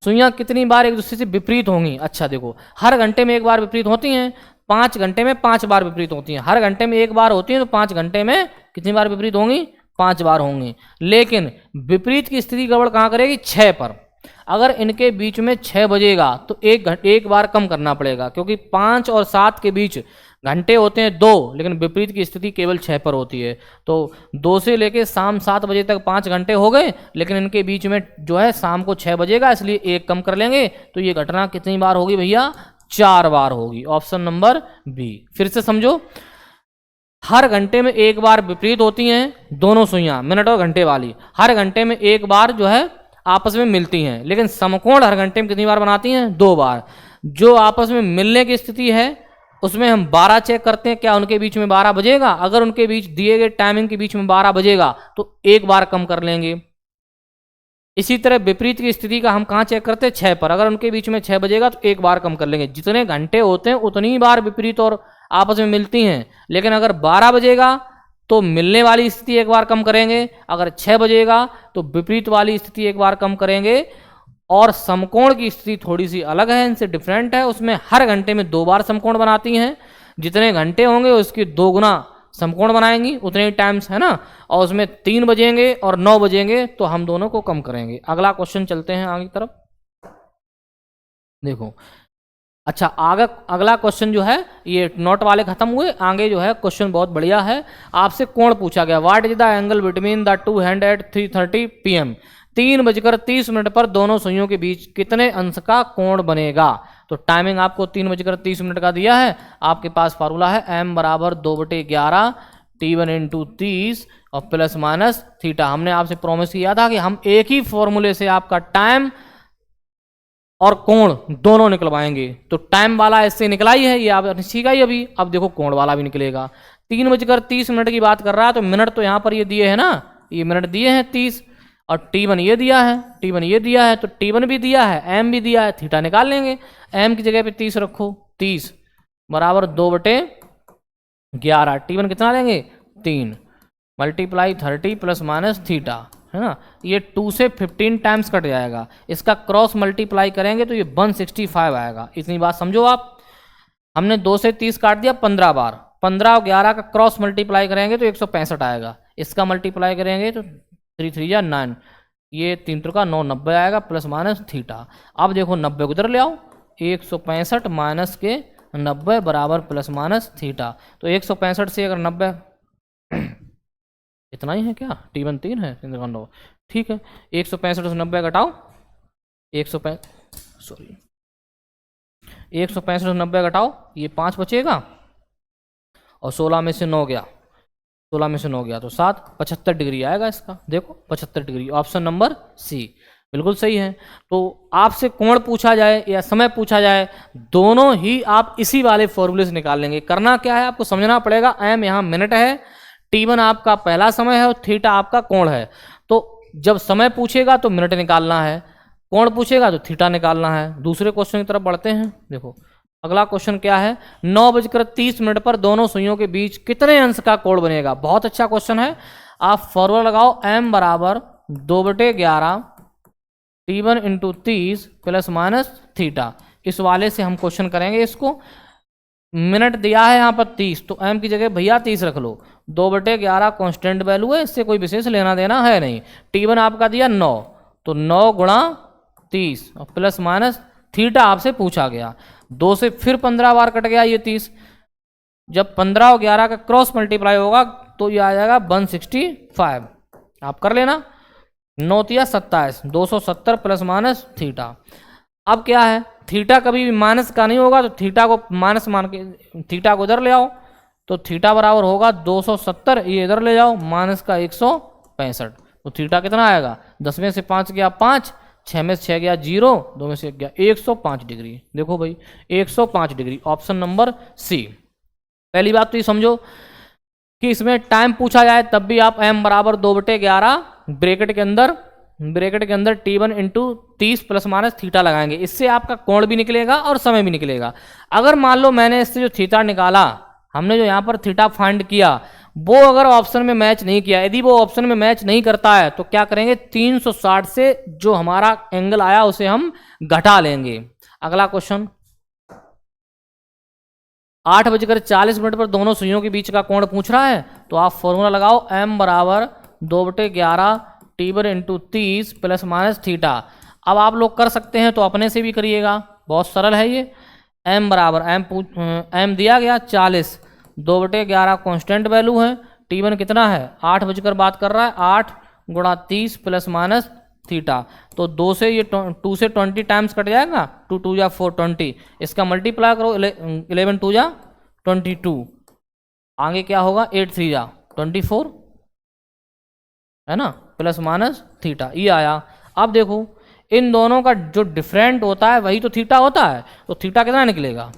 सुइयां कितनी बार एक दूसरे से विपरीत होंगी? अच्छा देखो, हर घंटे में एक बार विपरीत होती हैं, 5 घंटे में 5 बार विपरीत होती हैं। हर घंटे में एक बार होती हैं, तो 5 घंटे में कितनी बार विपरीत होंगी? 5 बार होंगी। लेकिन विपरीत की स्थिति गड़बड़ कहाँ करेगी? 6 पर। अगर इनके बीच में 6 बजेगा तो एक बार कम करना पड़ेगा, क्योंकि 5 और 7 के बीच घंटे होते हैं 2, लेकिन विपरीत की स्थिति केवल 6 पर होती है। तो 2 से लेके शाम 7 बजे तक 5 घंटे हो गए, लेकिन इनके बीच में जो है शाम को 6 बजेगा, इसलिए एक कम कर लेंगे। तो ये घटना कितनी बार होगी भैया? 4 बार होगी। Option number B. फिर से समझो, हर घंटे में एक बार विपरीत होती हैं दोनों सुइयां, मिनट और घंटे वाली। हर घंटे में एक बार जो है आपस में मिलती हैं, लेकिन समकोण हर घंटे में कितनी बार बनाती हैं? 2 बार। जो आपस में मिलने की स्थिति है उसमें हम 12 चेक करते हैं, क्या उनके बीच में 12 बजेगा? अगर उनके बीच दिए गए टाइमिंग के बीच में 12 बजेगा तो एक बार कम कर लेंगे। इसी तरह विपरीत की स्थिति का हम कहाँ चेक करते हैं? 6 पर। अगर उनके बीच में 6 बजेगा तो एक बार कम कर लेंगे। जितने घंटे होते हैं उतनी ही बार विपरीत और आपस में मिलती हैं, लेकिन अगर 12 बजेगा तो मिलने वाली स्थिति एक बार कम करेंगे, अगर 6 बजेगा तो विपरीत वाली स्थिति एक बार कम करेंगे। और समकोण की स्थिति थोड़ी सी अलग है, इनसे डिफरेंट है। उसमें हर घंटे में 2 बार समकोण बनाती हैं। जितने घंटे होंगे उसकी 2 गुना समकोण बनाएंगी, उतने ही टाइम्स, है ना। और उसमें 3 बजेंगे और 9 बजेंगे तो हम दोनों को कम करेंगे। अगला क्वेश्चन चलते हैं आगे की तरफ। देखो, अच्छा आगे अगला क्वेश्चन जो है, ये नोट वाले खत्म हुए, आगे जो है क्वेश्चन बहुत बढ़िया है। आपसे कोण पूछा गया, what is the angle between the two hand eight 3:30 PM। 3:30 पर दोनों सुइयों के बीच कितने अंश का कोण बनेगा? तो टाइमिंग आपको 3:30 का दिया है। आपके पास फार्मूला है m बराबर 2/11 T1 × 30 और प्लस माइनस थीटा। हमने आपसे प्रॉमिस किया था कि हम एक ही फॉर्मूले से आपका टाइम और कोण दोनों निकलवाएंगे। तो टाइम वाला ऐसे निकला ही है, ये आप सीखा ही अभी। अब देखो कोण वाला भी निकलेगा। 3:30 की बात कर रहा है, तो मिनट तो यहाँ पर ये दिए है ना, ये मिनट दिए हैं 30, और T1 ये दिया है, T1 ये दिया है, तो T1 भी दिया है, M भी दिया है, थीटा निकाल लेंगे। M की जगह पे 30 रखो, 30 बराबर 2/11। T1 कितना लेंगे? 3 मल्टीप्लाई 30 प्लस माइनस थीटा, है ना। ये 2 से 15 टाइम्स कट जाएगा, इसका क्रॉस मल्टीप्लाई करेंगे तो ये 165 आएगा। इतनी बात समझो आप। हमने 2 से 30 काट दिया 15 बार, 15 और 11 का क्रॉस मल्टीप्लाई करेंगे तो 165 आएगा। इसका मल्टीप्लाई करेंगे तो 3 3 या 9, ये 3 का 9, 90 आएगा प्लस माइनस थीटा। अब देखो 90 को इधर ले आओ, 165 माइनस के 90 बराबर प्लस माइनस थीटा। तो 165 से अगर 90 इतना ही है क्या? T1 3 है, 3 ठीक है। 165 से 90 घटाओ, 165 से 90 घटाओ, ये 5 बचेगा और 16 में से 9 गया, 16 में से 9 गया तो 7, 75 डिग्री आएगा इसका। देखो 75 डिग्री, ऑप्शन नंबर सी बिल्कुल सही है। तो आपसे कोण पूछा जाए या समय पूछा जाए, दोनों ही आप इसी वाले फॉर्मूले से निकाल लेंगे। करना क्या है, आपको समझना पड़ेगा। m यहाँ मिनट है, T1 आपका पहला समय है और थीटा आपका कोण है। तो जब समय पूछेगा तो मिनट निकालना है, कोण पूछेगा तो थीटा निकालना है। दूसरे क्वेश्चन की तरफ बढ़ते हैं। देखो अगला क्वेश्चन क्या है, 9:30 पर दोनों सुइयों के बीच कितने अंश का कोण बनेगा? बहुत अच्छा क्वेश्चन है। आप फॉर्मूला लगाओ, m बराबर 2/11 T1 × 30 प्लस माइनस थीटा। इस वाले से हम क्वेश्चन करेंगे इसको। मिनट दिया है यहाँ पर 30, तो m की जगह भैया 30 रख लो। 2/11 कांस्टेंट वैल्यू है, इससे कोई विशेष लेना देना है नहीं। T1 आपका दिया 9, तो 9 गुणा 30 और प्लस माइनस थीटा आपसे पूछा गया। 2 से फिर 15 बार कट गया ये 30। जब 15 और 11 का क्रॉस मल्टीप्लाई होगा तो ये आ जाएगा 165। आप कर लेना, 9 × 27, 270 प्लस माइनस थीटा। अब क्या है, थीटा कभी भी माइनस का नहीं होगा, तो थीटा को माइनस मान के थीटा को इधर ले आओ, तो थीटा बराबर होगा 270, ये इधर ले जाओ माइनस का 165। तो थीटा कितना आएगा? 10 में से 5 गया 5, 6 में से 6 गया 0, 2 में से 1 गया 105 डिग्री। देखो भाई 105 डिग्री, ऑप्शन नंबर सी। पहली बात तो ये समझो कि इसमें टाइम पूछा जाए तब भी आप m बराबर 2/11 ब्रैकेट के अंदर T1 × 30 प्लस माइनस थीटा लगाएंगे। इससे आपका कोण भी निकलेगा और समय भी निकलेगा। अगर मान लो मैंने इससे जो थीटा निकाला, हमने जो यहाँ पर थीटा फाइंड किया, वो अगर ऑप्शन में मैच नहीं किया, यदि वो ऑप्शन में मैच नहीं करता है तो क्या करेंगे, 360 से जो हमारा एंगल आया उसे हम घटा लेंगे। अगला क्वेश्चन, 8:40 पर दोनों सुइयों के बीच का कोण पूछ रहा है। तो आप फॉर्मूला लगाओ, m बराबर 2/11 T1 × 30 प्लस माइनस थीटा। अब आप लोग कर सकते हैं तो अपने से भी करिएगा, बहुत सरल है ये। m बराबर m दिया गया 40, 2/11 कांस्टेंट वैल्यू है। t1 कितना है, 8 बजकर बात कर रहा है, 8 गुणा 30 प्लस माइनस थीटा। तो 2 से ये 2 से 20 टाइम्स कट जाएगा, 2 2 या 4 20, इसका मल्टीप्लाई करो 11 2 या 22, आगे क्या होगा 8 3 या 24, है ना, प्लस माइनस थीटा, ये आया। अब देखो इन दोनों का जो डिफरेंट होता है वही तो थीटा होता है, तो थीटा कितना निकलेगा,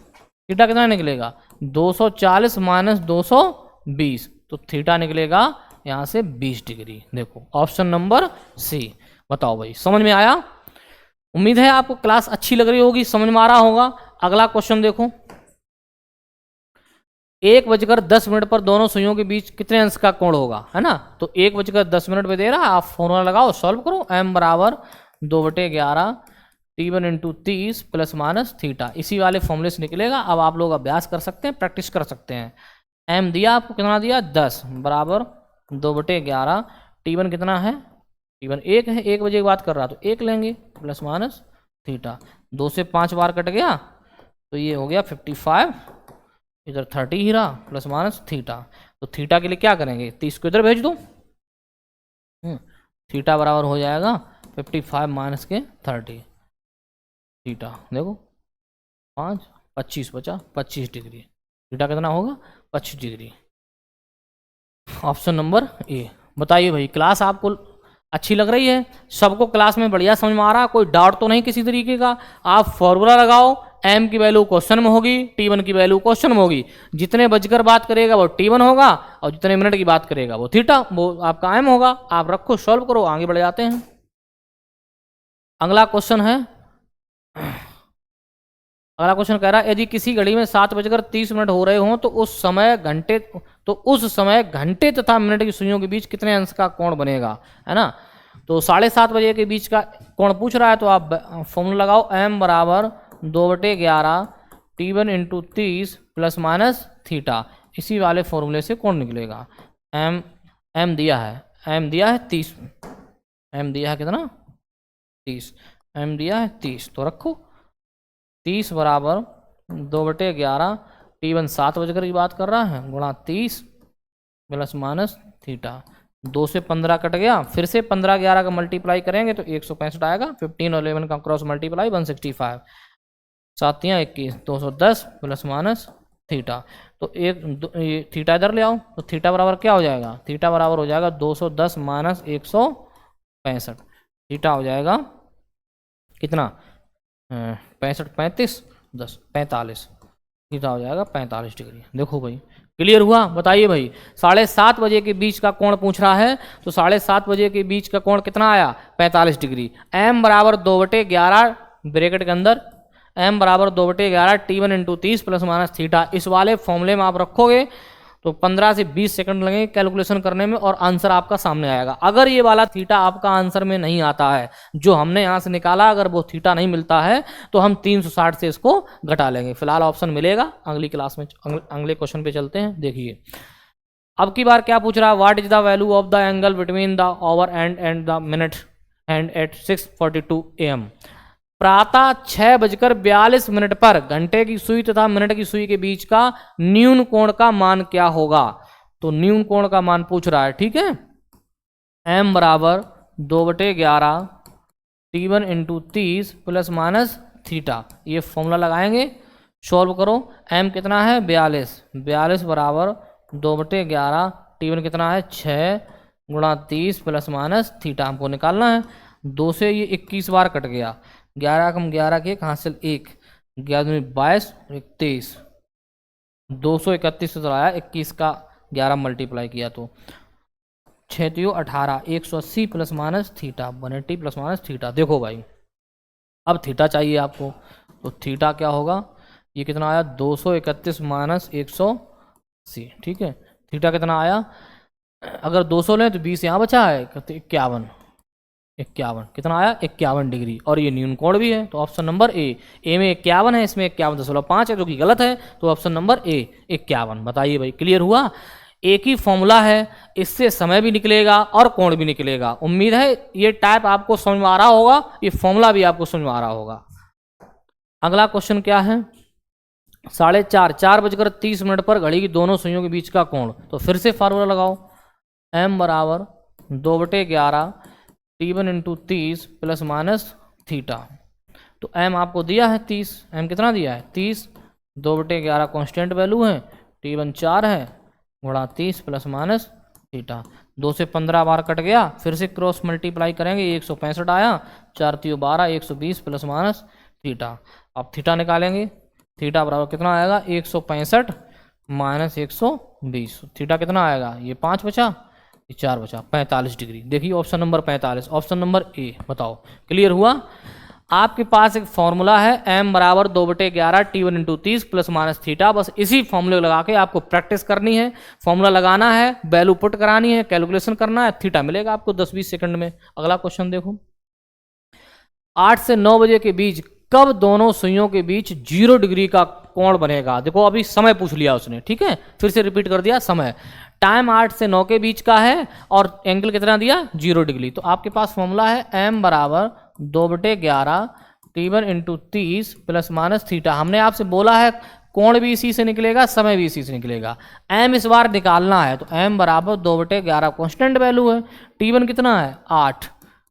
थीटा कितना निकलेगा 240 माइनस 220, तो थीटा निकलेगा यहाँ से 20 डिग्री। देखो ऑप्शन नंबर सी। बताओ भाई समझ में आया? उम्मीद है आपको क्लास अच्छी लग रही होगी, समझ में आ रहा होगा। अगला क्वेश्चन देखो, 1:10 पर दोनों सुइयों के बीच कितने अंश का कोण होगा, है ना। तो 1:10 पे दे रहा है, आप फॉर्मूला लगाओ, सॉल्व करो। m बराबर 2/11 t1 into 30 plus minus theta, इसी वाले फॉर्मूले से निकलेगा। अब आप लोग अभ्यास कर सकते हैं, प्रैक्टिस कर सकते हैं। m दिया आपको, कितना दिया 10, बराबर 2/11, t1 कितना है, t1 1 है, 1 बजे की बात कर रहा तो 1 लेंगे, प्लस माइनस थीटा। 2 से 5 बार कट गया तो ये हो गया 55, इधर 30 ही रहा, प्लस माइनस थीटा। तो थीटा के लिए क्या करेंगे, 30 को इधर भेज दो, थीटा बराबर हो जाएगा 55 माइनस के 30, थीटा देखो 5 25 बचा 25 डिग्री, थीटा कितना होगा 25 डिग्री। Option number A. बताइए भाई क्लास आपको अच्छी लग रही है, सबको क्लास में बढ़िया समझ में आ रहा है, कोई डाउट तो नहीं किसी तरीके का। आप फॉर्मूला लगाओ, m की वैल्यू क्वेश्चन में होगी, t1 की वैल्यू क्वेश्चन में होगी, जितने बजकर बात करेगा वो t1 होगा और जितने मिनट की बात करेगा वो थीटा, वो आपका m होगा। आप रखो, सॉल्व करो, आगे बढ़ जाते हैं। अगला क्वेश्चन है, अगला क्वेश्चन कह रहा है यदि किसी घड़ी में 7:30 हो रहे हों तो उस समय घंटे तथा मिनट की सुइयों के बीच कितने अंश का कोण बनेगा, है ना। तो 7:30 बजे के बीच का कोण पूछ रहा है, तो आप फॉर्मूला लगाओ, m बराबर 2/11 t1 into 30 plus minus theta, इसी वाले फॉर्मूले से कोण निकलेगा। m दिया है 30, m दिया है कितना 30, m दिया है 30, तो रखो 30 बराबर 2/11 t1 7 बजकर की बात कर रहा है, गुणा 30 प्लस माइनस थीटा। 2 से 15 कट गया, फिर से 15 11 का मल्टीप्लाई करेंगे तो 165 आएगा, 15 और 11 का cross multiply 165, 7 21 210 plus minus theta. तो एक थीटा इधर ले आओ, तो थीटा बराबर क्या हो जाएगा, थीटा बराबर हो जाएगा 210 माइनस 165, थीटा हो जाएगा कितना 65 35 10 45, थीटा हो जाएगा 45 डिग्री। देखो भाई क्लियर हुआ? बताइए भाई 7:30 बजे के बीच का कोण पूछ रहा है, तो 7:30 बजे के बीच का कोण कितना आया 45 डिग्री। m बराबर 2/11 ब्रैकेट के अंदर m बराबर 2/11 t1 into 30 plus minus theta, इस वाले फॉर्मूले में आप रखोगे तो 15 से 20 सेकंड लगेंगे कैलकुलेशन करने में और आंसर आपका सामने आएगा। अगर ये वाला थीटा आपका आंसर में नहीं आता है, जो हमने यहाँ से निकाला, अगर वो थीटा नहीं मिलता है तो हम 360 से इसको घटा लेंगे। फिलहाल ऑप्शन मिलेगा अगली क्लास में, अगले क्वेश्चन पे चलते हैं। देखिए अब की बार क्या पूछ रहा है, what is the value of the angle between the hour and the minute hand eight 6:42 AM। प्रातः 6:42 पर घंटे की सुई तथा मिनट की सुई के बीच का न्यून कोण का मान क्या होगा। तो न्यून कोण का मान पूछ रहा है, ठीक है। m बराबर 2/11 t1 into 30 plus minus theta, ये फॉर्मूला लगाएंगे, सॉल्व करो। m कितना है 42 बराबर 2/11 t1 कितना है 6 गुणा 30 प्लस माइनस थीटा हमको निकालना है। 2 से ये 21 बार कट गया, 11 कम 11 के हासिल 1, 11 22 23, 231 से आया, 21 का 11 मल्टीप्लाई किया तो 6 3 18, 180 plus minus theta 180 plus minus theta. देखो भाई अब थीटा चाहिए आपको, तो थीटा क्या होगा, ये कितना आया 231 माइनस 180, ठीक है। थीटा कितना आया, अगर 200 लें तो 20 यहाँ बचा है, 51 कितना आया 51 डिग्री, और ये न्यून कोण भी है। तो ऑप्शन नंबर ए में 51 है, इसमें 51.5 है जो कि गलत है, तो ऑप्शन नंबर ए 51। बताइए भाई क्लियर हुआ? एक ही फॉर्मूला है, इससे समय भी निकलेगा और कोण भी निकलेगा। उम्मीद है ये टाइप आपको समझ में आ रहा होगा, ये फॉर्मूला भी आपको समझ में आ रहा होगा। अगला क्वेश्चन क्या है, 4:30 पर घड़ी की दोनों सुइयों के बीच का कोण। तो फिर से फार्मूला लगाओ, m बराबर 2/11 T1 into 30 plus minus theta. तो m आपको दिया है 30, m कितना दिया है 30, 2/11 कॉन्स्टेंट वैल्यू है, T1 4 है, गुणा 30 प्लस माइनस थीटा। 2 से 15 बार कट गया, फिर से क्रॉस मल्टीप्लाई करेंगे, 165 आया, 4 3 12 120 प्लस माइनस थीटा। अब थीटा निकालेंगे, थीटा बराबर कितना आएगा 165 माइनस 120। थीटा कितना आएगा, ये 5 बचा, ये 4 बचा, 45 डिग्री। देखिए option number 45, option number A. बताओ क्लियर हुआ। आपके पास एक फॉर्मूला है m बराबर 2/11 T1 into 30 plus minus theta. बस इसी फॉर्मूले लगा के आपको प्रैक्टिस करनी है, फॉर्मूला लगाना है, वैल्यू पुट करानी है, कैलकुलेशन करना है, थीटा मिलेगा आपको 10-20 सेकंड में। अगला क्वेश्चन देखो, 8 से 9 बजे के बीच कब दोनों सुइयों के बीच 0 डिग्री का कोण बनेगा। देखो अभी समय पूछ लिया उसने, ठीक है, फिर से रिपीट कर दिया समय। टाइम 8 से 9 के बीच का है और एंगल कितना दिया 0 डिग्री। तो आपके पास फॉर्मूला है m बराबर 2/11 T1 into 30 plus minus theta. हमने आपसे बोला है कोण भी इसी से निकलेगा, समय भी इसी से निकलेगा। m इस बार निकालना है, तो m बराबर 2/11 कॉन्स्टेंट वैल्यू है, T1 कितना है 8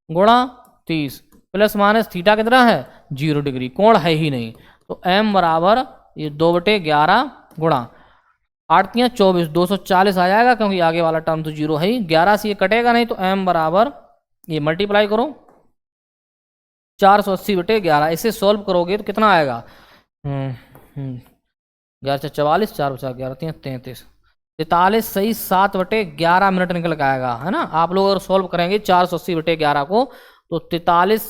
गुणा 30 प्लस माइनस थीटा कितना है 0 डिग्री, कोण है ही नहीं। तो m बराबर ये 2/11 गुणा 8 3 24, 240 आ जाएगा, क्योंकि आगे वाला टर्म तो 0 है ही, 11 से ये कटेगा नहीं, तो m बराबर ये मल्टीप्लाई करो 480/11। इसे सॉल्व करोगे तो कितना आएगा 11 से 44, 4 बचा 11 3 33, 43 सही 7/11 मिनट निकल के आएगा, है ना। आप लोग अगर सॉल्व करेंगे 480/11 को, तो 43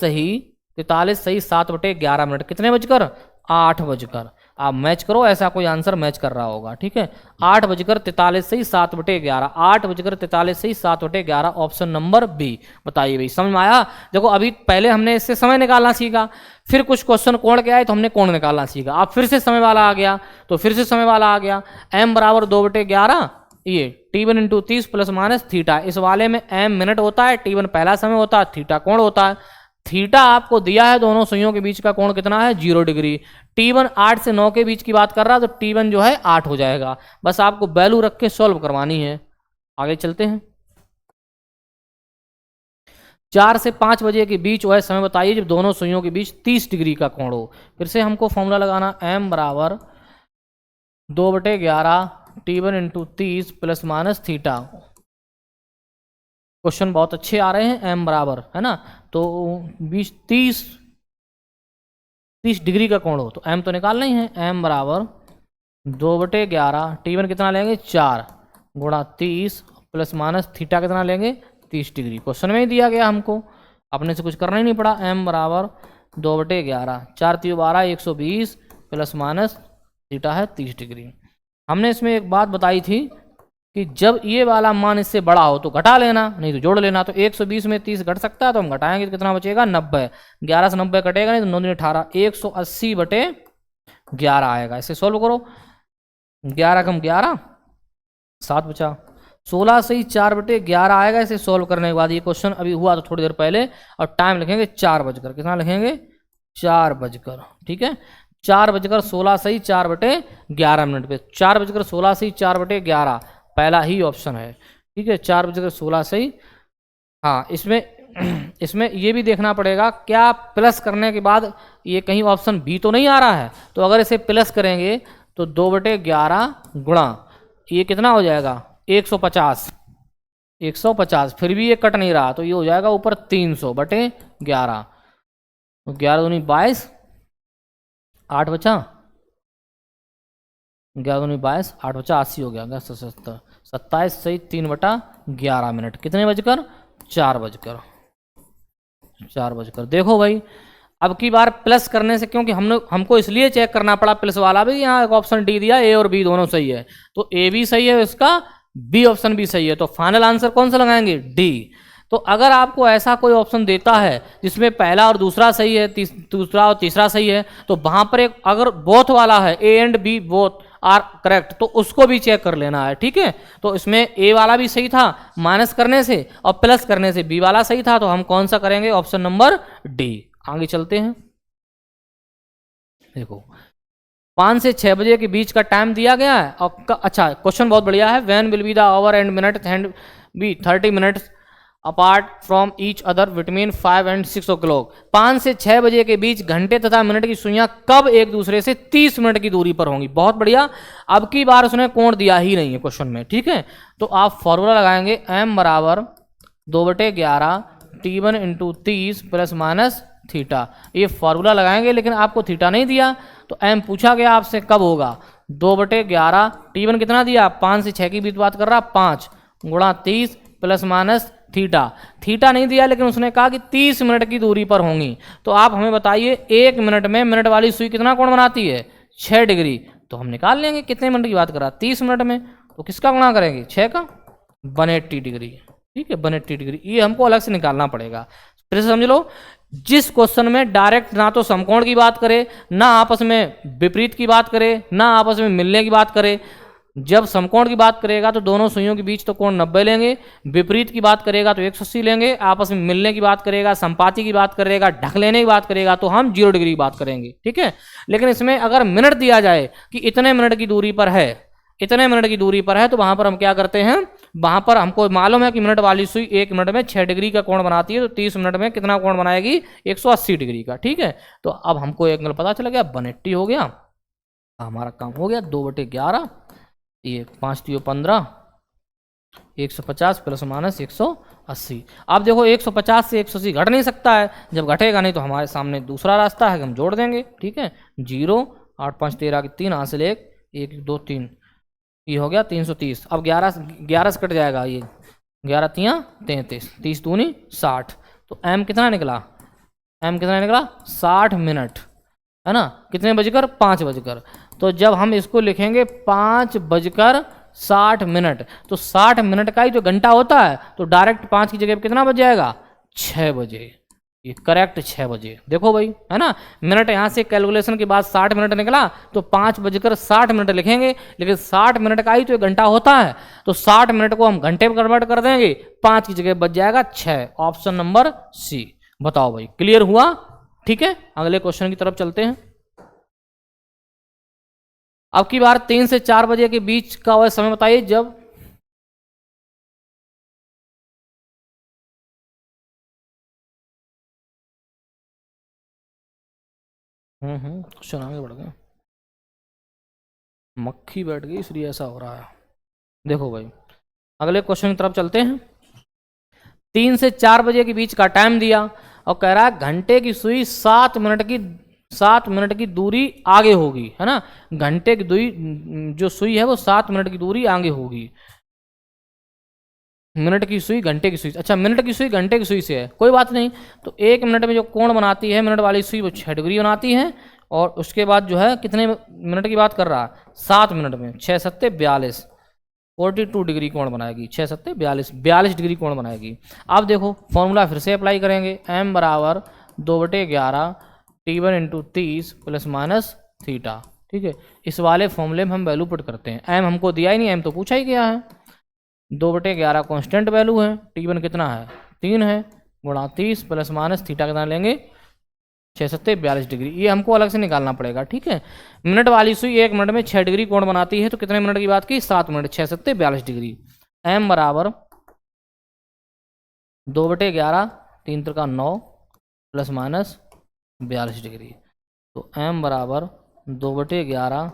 सही 7/11 मिनट, कितने बजकर 8 बजकर। आप मैच करो, ऐसा कोई आंसर मैच कर रहा होगा, ठीक है। 8:43 सही 7/11, 8:43 सही 7/11, ऑप्शन नंबर बी। बताइए भाई समझ में आया। देखो अभी पहले हमने इससे समय निकालना सीखा, फिर कुछ क्वेश्चन कोण के आए तो हमने कोण निकालना सीखा, अब फिर से समय वाला आ गया, तो फिर से समय वाला आ गया। m बराबर 2/11 ये T1 into 30 plus minus theta. इस वाले में m मिनट होता है, T1 पहला समय होता है, थीटा कोण होता है। थीटा आपको दिया है, दोनों सुइयों के बीच का कोण कितना है 0 डिग्री। T1 8 से 9 के बीच की बात कर रहा है, तो T1 जो है 8 हो जाएगा। बस आपको वैल्यू रख के सॉल्व करवानी है। आगे चलते हैं, 4 से 5 बजे के बीच वह समय बताइए जब दोनों सुइयों के बीच 30 डिग्री का कोण हो। फिर से हमको फॉर्मूला लगाना, m बराबर 2/11 T1 into 30 plus minus theta. Question बहुत अच्छे आ रहे हैं, m बराबर है ना, तो 30 डिग्री का कोण हो, तो m तो निकालना ही है। m बराबर 2/11 T1 कितना लेंगे 4 गुणा 30 प्लस माइनस थीटा कितना लेंगे 30 डिग्री। क्वेश्चन में ही दिया गया हमको, अपने से कुछ करना ही नहीं पड़ा। m बराबर 2/11, 4 3 12 120 प्लस माइनस थीटा है 30 डिग्री। हमने इसमें एक बात बताई थी कि जब ये वाला मान इससे बड़ा हो तो घटा लेना, नहीं तो जोड़ लेना। तो 120 में 30 घट सकता है, तो हम घटाएंगे तो कितना बचेगा 90। 11 से 90 कटेगा नहीं, तो 9 दूनी 18, 180/11 आएगा। इसे सोल्व करो, 11 कम 11 7 बचा, 16 से ही 4/11 आएगा। इसे सोल्व करने के बाद, ये क्वेश्चन अभी हुआ तो थोड़ी देर पहले, और टाइम लिखेंगे 4 बजकर, कितना लिखेंगे 4 बजकर, ठीक है। 4 बजकर 16 से ही 4/11 मिनट पे, 4 बजकर 16 से ही 4/11 पहला ही ऑप्शन है, ठीक है। 4 बजकर 16 से ही, हाँ इसमें ये भी देखना पड़ेगा क्या प्लस करने के बाद ये कहीं ऑप्शन बी तो नहीं आ रहा है। तो अगर इसे प्लस करेंगे तो 2/11 गुणा ये कितना हो जाएगा 150, फिर भी ये कट नहीं रहा, तो ये हो जाएगा ऊपर 300/11, तो 11 दूनी 22, 8 बचा, 11 दूनी 22, 8 बचा 80 हो गया, 70, 27 सही 3/11 मिनट, कितने बजकर 4 बजकर। देखो भाई अब की बार प्लस करने से, क्योंकि हमको इसलिए चेक करना पड़ा प्लस वाला भी, यहाँ एक ऑप्शन डी दिया, ए और बी दोनों सही है, तो ए भी सही है इसका, बी ऑप्शन भी सही है, तो फाइनल आंसर कौन सा लगाएंगे डी। तो अगर आपको ऐसा कोई ऑप्शन देता है जिसमें पहला और दूसरा सही है, दूसरा और तीसरा सही है, तो वहां पर एक अगर बोथ वाला है, A and B both, are correct, तो उसको भी चेक कर लेना है, ठीक है। तो इसमें ए वाला भी सही था माइनस करने से, और प्लस करने से बी वाला सही था, तो हम कौन सा करेंगे, ऑप्शन नंबर डी। आगे चलते हैं, देखो 5 से 6 बजे के बीच का टाइम दिया गया है, और अच्छा क्वेश्चन बहुत बढ़िया है, when will be the hour and minute hand be 30 minutes apart from each other between 5 and 6 o'clock। 5 से 6 बजे के बीच घंटे तथा मिनट की सुइयां कब एक दूसरे से 30 मिनट की दूरी पर होंगी। बहुत बढ़िया, अब की बार उसने कोण दिया ही नहीं है क्वेश्चन में, ठीक है। तो आप फॉर्मूला लगाएंगे m बराबर 2/11 T1 into 30 plus minus theta, ये फॉर्मूला लगाएंगे, लेकिन आपको थीटा नहीं दिया, तो m पूछा गया आपसे कब होगा, 2/11 T1 कितना दिया, 5 से 6 की बीच बात कर रहा, 5 गुणा 30 प्लस माइनस थीटा, थीटा नहीं दिया, लेकिन उसने कहा कि 30 मिनट की दूरी पर होंगी। तो आप हमें बताइए 1 मिनट में मिनट वाली सुई कितना कोण बनाती है, 6 डिग्री। तो हम निकाल लेंगे कितने मिनट की बात कर रहा, 30 मिनट में, तो किसका गुणा करेंगे, 6 का, 180 डिग्री, ठीक है, 180 डिग्री, ये हमको अलग से निकालना पड़ेगा। फिर से समझ लो, जिस क्वेश्चन में डायरेक्ट ना तो समकोण की बात करे, ना आपस में विपरीत की बात करे, ना आपस में मिलने की बात करे। जब समकोण की बात करेगा तो दोनों सुइयों के बीच तो कोण 90 लेंगे, विपरीत की बात करेगा तो 180 लेंगे, आपस में मिलने की बात करेगा, संपाती की बात करेगा, ढक लेने की बात करेगा तो हम 0 डिग्री की बात करेंगे, ठीक है। लेकिन इसमें अगर मिनट दिया जाए कि इतने मिनट की दूरी पर है, इतने मिनट की दूरी पर है, तो वहां पर हम क्या करते हैं, वहां पर हमको मालूम है कि मिनट वाली सुई 1 मिनट में 6 डिग्री का कोण बनाती है, तो 30 मिनट में कितना कोण बनाएगी, 180 डिग्री का, ठीक है। तो अब हमको एंगल पता चल गया, 180 हो गया, हमारा काम हो गया। 2/11, ये 5 3 15, 150 प्लस माइनस 180। अब देखो 150 से 180 घट नहीं सकता है, जब घटेगा नहीं तो हमारे सामने दूसरा रास्ता है कि हम जोड़ देंगे, ठीक है। 0 8 5 13 की 3 हासिल 1 1 2 3, ये हो गया 330। अब 11 से कट जाएगा, ये 11 3 33, 30 दूनी 60, तो m कितना निकला, m कितना निकला 60 मिनट, है ना, कितने बजकर 5 बजकर। तो जब हम इसको लिखेंगे 5:60 मिनट, तो 60 मिनट का ही जो घंटा होता है, तो डायरेक्ट 5 की जगह पे कितना बज जाएगा, 6 बजे, ये करेक्ट 6 बजे। देखो भाई, है ना, मिनट यहाँ से कैलकुलेशन के बाद 60 मिनट निकला, तो 5:60 मिनट लिखेंगे, लेकिन 60 मिनट का ही तो घंटा होता है, तो 60 मिनट को हम घंटे में कन्वर्ट कर देंगे, 5 की जगह बच जाएगा 6, ऑप्शन नंबर सी। बताओ भाई, क्लियर हुआ, ठीक है। अगले क्वेश्चन की तरफ चलते हैं। अब की बार 3 से 4 बजे के बीच का वह समय बताइए जब क्वेश्चन आगे बढ़ गए, मक्खी बैठ गई इसलिए ऐसा हो रहा है। देखो भाई, अगले क्वेश्चन की तरफ चलते हैं। 3 से 4 बजे के बीच का टाइम दिया और कह रहा है घंटे की सुई 7 मिनट की दूरी आगे होगी, है ना, घंटे की दूरी जो सुई है वो 7 मिनट की दूरी आगे होगी। मिनट की सुई घंटे की सुई, अच्छा मिनट की सुई घंटे की सुई से है, कोई बात नहीं। तो 1 मिनट में जो कोण बनाती है मिनट वाली सुई वो 6 डिग्री बनाती है, और उसके बाद जो है कितने मिनट की बात कर रहा है, 7 मिनट में 6 7 42, 42 डिग्री कोण बनाएगी, 6 7 42, 42 डिग्री कोण बनाएगी। अब देखो फॉर्मूला फिर से अप्लाई करेंगे, m बराबर 2/11 T1 into 30 plus minus theta, ठीक है। इस वाले फॉर्मूले में हम वैल्यू पुट करते हैं, m हमको दिया ही नहीं, m तो पूछा ही गया है। 2/11 कॉन्स्टेंट वैल्यू है, T1 कितना है 3 है, गुणा 30 प्लस माइनस थीटा कितना लेंगे 6 7 42 डिग्री, ये हमको अलग से निकालना पड़ेगा, ठीक है। मिनट वाली सुई 1 मिनट में 6 डिग्री कोण बनाती है, तो कितने मिनट की बात की, 7 मिनट, 6 7 42 डिग्री। m बराबर 2/11 3 3 9 प्लस माइनस 42 डिग्री, तो m बराबर 2/11,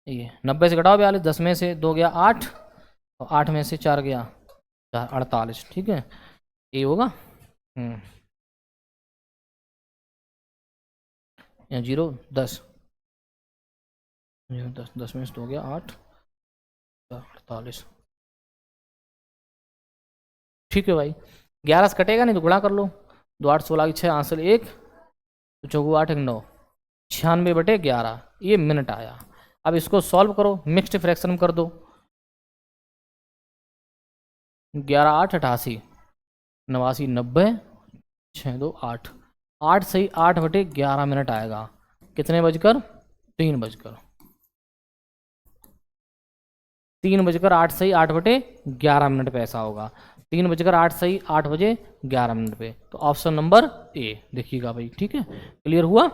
ये 90 से घटाओ 42, 10 में से 2 गया 8, और 8 में से 4 गया 4 48, ठीक है, ये होगा। या 0 10 10 में से 2 गया 8 48, ठीक है भाई। 11 से कटेगा नहीं तो गुणा कर लो, 2 8 16 की 6 हासिल 1, तो 4 8 9, 96/11, ये मिनट आया। अब इसको सॉल्व करो, मिक्स्ड फ्रैक्शन में कर दो, 11 8 88, 89 90, 6 2 8, 8 सही 8/11 मिनट आएगा, कितने बजकर 3 बजकर। 3:08 पे ऐसा होगा, 3:08 पे। तो ऑप्शन नंबर ए देखिएगा भाई, ठीक है, क्लियर हुआ।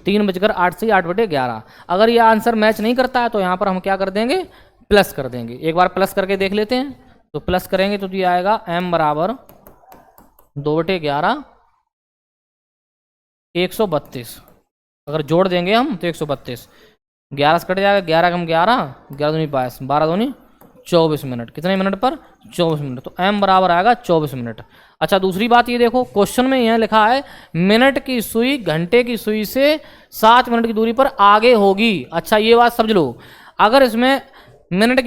3:08 अगर ये आंसर मैच नहीं करता है तो यहाँ पर हम क्या कर देंगे, प्लस कर देंगे। एक बार प्लस करके देख लेते हैं। तो प्लस करेंगे तो ये आएगा m बराबर 2/11 132। अगर जोड़ देंगे हम तो 132, 11 से कट जाएगा, 11 कम 11, 11 दूनी 22, 12 दूनी 24 मिनट। कितने मिनट पर? 24 मिनट। तो m बराबर आएगा 24 मिनट। अच्छा, दूसरी बात ये देखो, क्वेश्चन में यह लिखा है मिनट की सुई घंटे की सुई से 7 मिनट की दूरी पर आगे होगी। अच्छा, ये बात समझ लो, अगर इसमें मिनट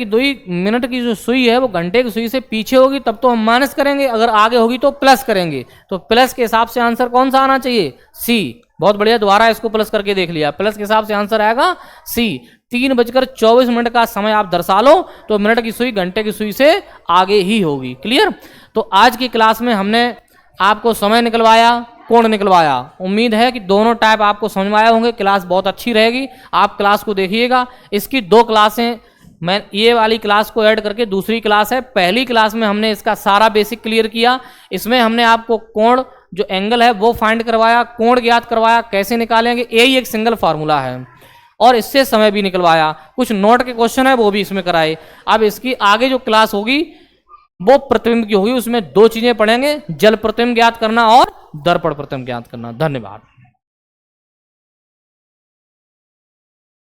की जो सुई है वो घंटे की सुई से पीछे होगी तब तो हम माइनस करेंगे, अगर आगे होगी तो प्लस करेंगे। तो प्लस के हिसाब से आंसर कौन सा आना चाहिए? सी। बहुत बढ़िया, दोबारा इसको प्लस करके देख लिया, प्लस के हिसाब से आंसर आएगा सी। 3:24 का समय आप दर्शा लो तो मिनट की सुई घंटे की सुई से आगे ही होगी। क्लियर। तो आज की क्लास में हमने आपको समय निकलवाया, कोण निकलवाया। उम्मीद है कि दोनों टाइप आपको समझ में आए होंगे। क्लास बहुत अच्छी रहेगी, आप क्लास को देखिएगा। इसकी 2 क्लासें, मैं ये वाली क्लास को ऐड करके दूसरी क्लास है। पहली क्लास में हमने इसका सारा बेसिक क्लियर किया। इसमें हमने आपको कोण जो एंगल है वो फाइंड करवाया, कोण ज्ञात करवाया, कैसे निकालेंगे यही एक सिंगल फार्मूला है, और इससे समय भी निकलवाया। कुछ नोट के क्वेश्चन है वो भी इसमें कराए। अब इसकी आगे जो क्लास होगी वो प्रतिबिंब की होगी, उसमें 2 चीजें पढ़ेंगे, जल प्रतिबिंब ज्ञात करना और दर्पण प्रतिबिंब ज्ञात करना। धन्यवाद।